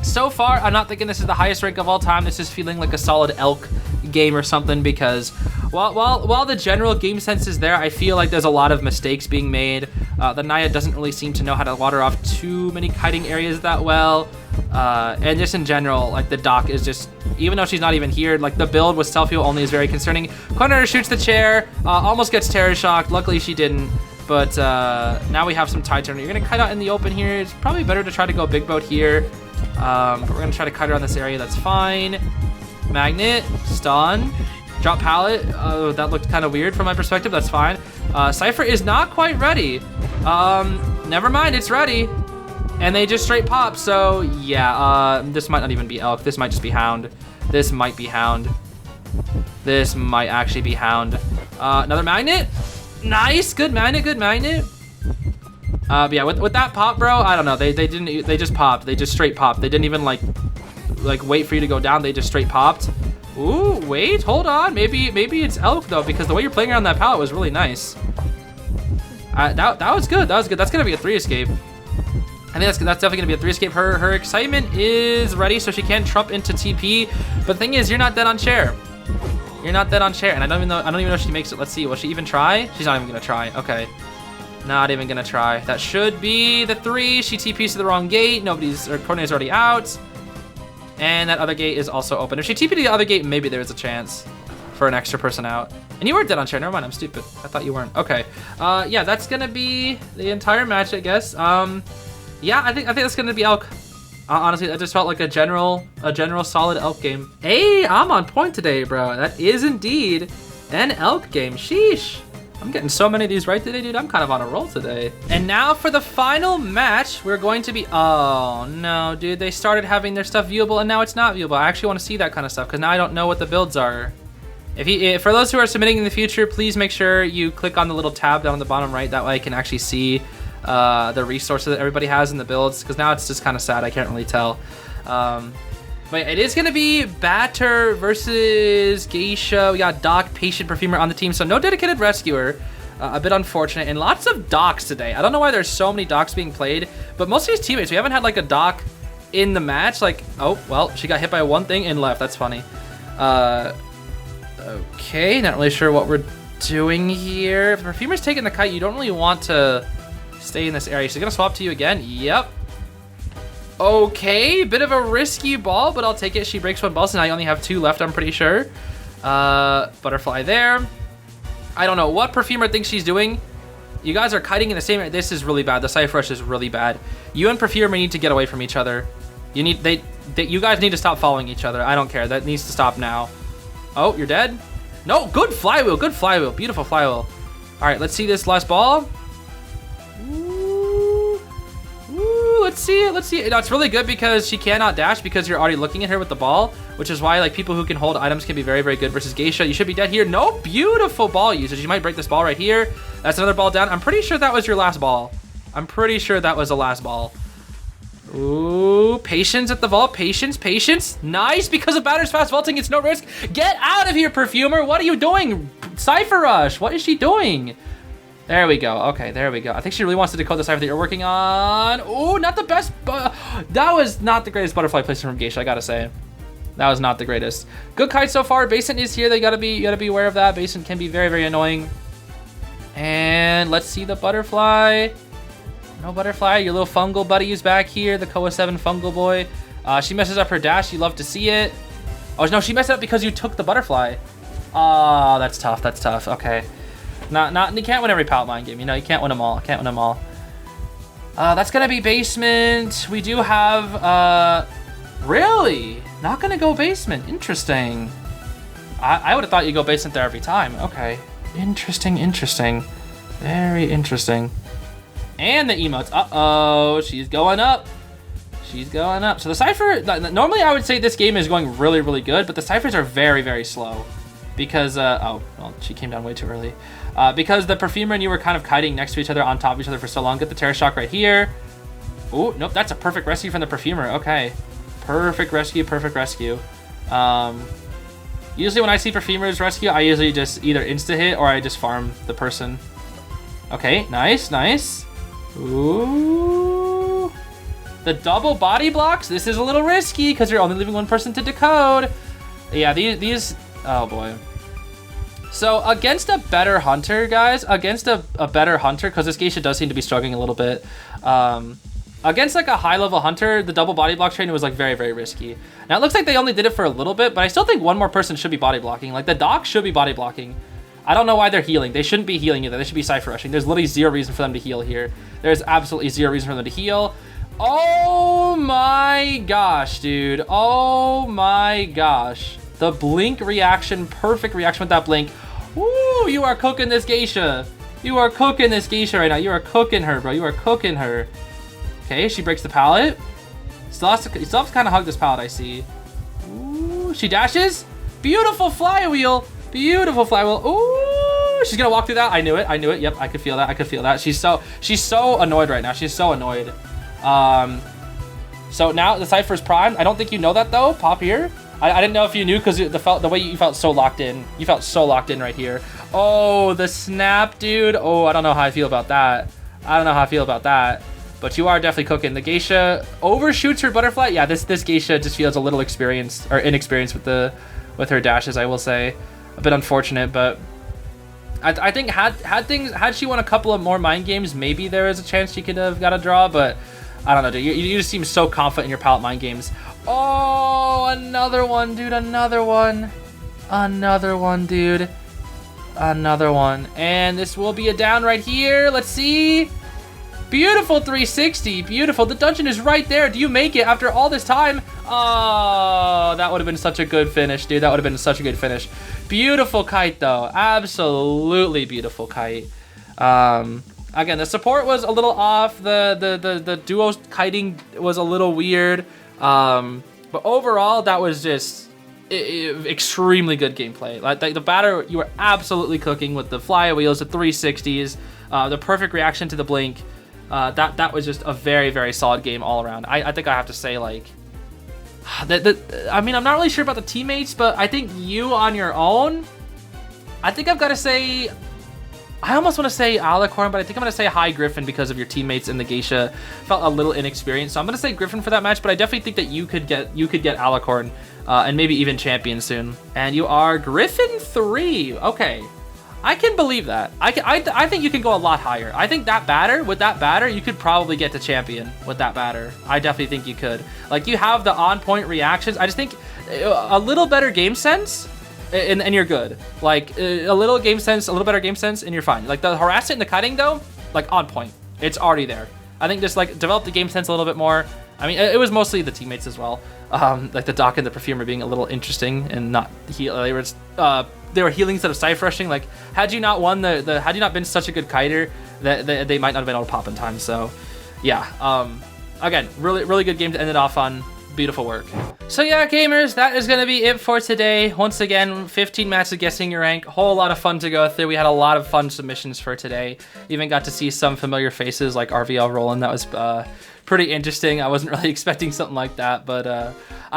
so far, I'm not thinking this is the highest rank of all time. This is feeling like a solid elk game or something because while the general game sense is there, I feel like there's a lot of mistakes being made. The Naiad doesn't really seem to know how to water off too many kiting areas that well. And just in general, like the dock is just, even though she's not even here, like the build with self-heal only is very concerning. Coordinator shoots the chair, almost gets terror shocked. Luckily she didn't. But now we have some tide turner. You're gonna kite out in the open here. It's probably better to try to go big boat here. But we're gonna try to kite around this area, that's fine. Magnet, stun, drop pallet. That looked kind of weird from my perspective, that's fine. Cypher is not quite ready. Never mind, it's ready. And they just straight pop, so yeah, this might not even be elk. This might just be hound. This might be hound. This might actually be hound. Another magnet. Nice, good magnet, good magnet. But yeah, with that pop, bro, I don't know. They just popped. They just straight popped. They didn't even like wait for you to go down. They just straight popped. Ooh, wait, hold on. Maybe it's elk though, because the way you're playing around that pallet was really nice. That was good. That was good. That's gonna be a 3 escape. I think that's definitely gonna be a 3 escape. Her excitement is ready, so she can't trump into TP. But the thing is, you're not dead on chair. You're not dead on chair, and I don't even know if she makes it. Let's see. Will she even try? She's not even gonna try. Okay. Not even gonna try. That should be the 3. She TPs to the wrong gate. Her coordinator's already out. And that other gate is also open. If she TP'd to the other gate, maybe there's a chance for an extra person out. And you were dead on chair. Never mind, I'm stupid. I thought you weren't. Okay. Yeah, that's gonna be the entire match, I guess. Yeah, I think that's gonna be elk. Honestly, that just felt like a general solid elk game. Hey, I'm on point today, bro. That is indeed an elk game. Sheesh. I'm getting so many of these right today, dude. I'm kind of on a roll today. And now for the final match, we're going to be... Oh, no, dude. They started having their stuff viewable, and now it's not viewable. I actually want to see that kind of stuff, because now I don't know what the builds are. For those who are submitting in the future, please make sure you click on the little tab down on the bottom right. That way I can actually see the resources that everybody has in the builds, because now it's just kind of sad. I can't really tell. But it is going to be Batter versus Geisha. We got Doc, Patient, Perfumer on the team, so no dedicated rescuer. A bit unfortunate, and lots of Docs today. I don't know why there's so many Docs being played, but most of these teammates, we haven't had like a Doc in the match. Like, oh, well, she got hit by one thing and left. That's funny. Okay, not really sure what we're doing here. If Perfumer's taking the kite, you don't really want to stay in this area. She's going to swap to you again. Yep. Okay, bit of a risky ball, but I'll take it. She breaks one ball, so now you only have 2 left, I'm pretty sure. Butterfly there. I don't know what Perfumer thinks she's doing. You guys are kiting in the same area. This is really bad. The Cypher Rush is really bad. You and Perfumer need to get away from each other. You guys need to stop following each other. I don't care. That needs to stop now. Oh, you're dead? No, good flywheel. Good flywheel. Beautiful flywheel. All right, let's see this last ball. Let's see it. Let's see it. No, it's really good because she cannot dash because you're already looking at her with the ball, which is why like people who can hold items can be very, very good versus Geisha. You should be dead here. No, beautiful ball usage. You might break this ball right here. That's another ball down. I'm pretty sure that was your last ball. I'm pretty sure that was the last ball. Ooh, patience at the vault. Patience. Nice, because of Batter's fast vaulting, it's no risk. Get out of here, Perfumer. What are you doing? Cypher Rush. What is she doing? There we go. Okay, there we go. I think she really wants to decode the Cypher that you're working on. Ooh, not the best. That was not the greatest butterfly placement from Geisha, I gotta say. That was not the greatest. Good kite so far. Basement is here. You gotta be aware of that. Basement can be very, very annoying. And let's see the butterfly. No butterfly. Your little fungal buddy is back here. The Koa 7 fungal boy. She messes up her dash. You love to see it. Oh no, she messed it up because you took the butterfly. Oh, that's tough. That's tough. Okay. You can't win every palette mine game. You know, you can't win them all. Can't win them all. That's gonna be basement. We do have, really? Not gonna go basement. Interesting. I would have thought you'd go basement there every time. Okay. Interesting, interesting. Very interesting. And the emotes. Uh-oh, she's going up. She's going up. So the Cypher, normally I would say this game is going really, really good, but the Cyphers are very, very slow. Because, oh, well, she came down way too early. Because the Perfumer and you were kind of kiting next to each other, on top of each other for so long. Get the Terror Shock right here. Oh, nope, that's a perfect rescue from the Perfumer. Okay. Perfect rescue, perfect rescue. Usually when I see Perfumers rescue, I usually just either insta-hit or I just farm the person. Okay, nice, nice. Ooh. The double body blocks, this is a little risky because you're only leaving one person to decode. Yeah, these, oh boy. So against a better hunter, guys, against a better hunter, because this Geisha does seem to be struggling a little bit. Against like a high level hunter, the double body block training was like very, very risky. Now it looks like they only did it for a little bit, but I still think one more person should be body blocking. Like the doc should be body blocking. I don't know why they're healing. They shouldn't be healing either. They should be Cypher rushing. There's literally zero reason for them to heal here. There's absolutely zero reason for them to heal. Oh my gosh, dude. Oh my gosh. The blink reaction, perfect reaction with that blink. Woo, you are cooking this Geisha. You are cooking this Geisha right now. You are cooking her, bro. You are cooking her. Okay, she breaks the pallet. Still has to kind of hug this pallet, I see. Ooh, she dashes. Beautiful flywheel. Beautiful flywheel. Ooh, she's gonna walk through that. I knew it. I knew it. Yep, I could feel that. I could feel that. She's so annoyed right now. She's so annoyed. So now the Cypher's primed. I don't think you know that though. Pop here. I didn't know if you knew because the way you felt so locked in. You felt so locked in right here. Oh, the snap, dude. Oh, I don't know how I feel about that. I don't know how I feel about that. But you are definitely cooking. The Geisha overshoots her butterfly. Yeah, this Geisha just feels a little inexperienced with her dashes, I will say. A bit unfortunate, but I think had she won a couple of more mind games, maybe there is a chance she could have got a draw, but I don't know, dude. You just seem so confident in your palette mind games. Oh, another one, dude. Another one. Another one, dude. Another one. And this will be a down right here. Let's see. Beautiful 360. Beautiful. The dungeon is right there. Do you make it after all this time? Oh, that would have been such a good finish, dude. That would have been such a good finish. Beautiful kite, though. Absolutely beautiful kite. Again, the support was a little off. The duo kiting was a little weird. But overall, that was just extremely good gameplay. Like the batter, you were absolutely cooking with the flywheels, the 360s, the perfect reaction to the blink. That was just a very, very solid game all around. I think I have to say, like, I mean, I'm not really sure about the teammates, but I think you on your own, I think I've got to say, I almost want to say Alicorn, but I think I'm going to say High Griffin because of your teammates in the Geisha felt a little inexperienced. So I'm going to say Griffin for that match, but I definitely think that you could get Alicorn and maybe even champion soon. And you are Griffin 3. Okay. I can believe that. I think you can go a lot higher. I think with that batter, you could probably get to champion with that batter. I definitely think you could. Like, you have the on-point reactions. I just think a little better game sense, and you're good. Like, a little better game sense, and you're fine. Like, the harassment and the cutting, though, like, on point. It's already there. I think just, like, develop the game sense a little bit more. I mean, it was mostly the teammates as well. Like, the Doc and the Perfumer being a little interesting and not they were healing instead of Cypher rushing. Like, had you not won had you not been such a good kiter, that they might not have been able to pop in time. So, yeah. Again, really, really good game to end it off on. Beautiful work. So yeah, gamers, that is going to be it for today. Once again, 15 matches of guessing your rank. Whole lot of fun to go through. We had a lot of fun submissions for today. Even got to see some familiar faces like RVL Roland. That was pretty interesting. I wasn't really expecting something like that, but I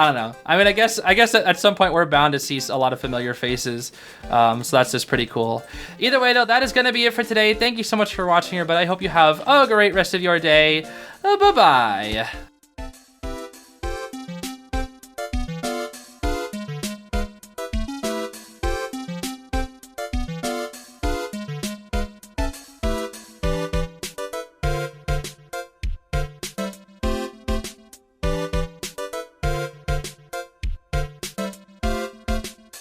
don't know. I mean, I guess at some point we're bound to see a lot of familiar faces. So that's just pretty cool. Either way, though, that is going to be it for today. Thank you so much for watching here, but I hope you have a great rest of your day. Bye-bye.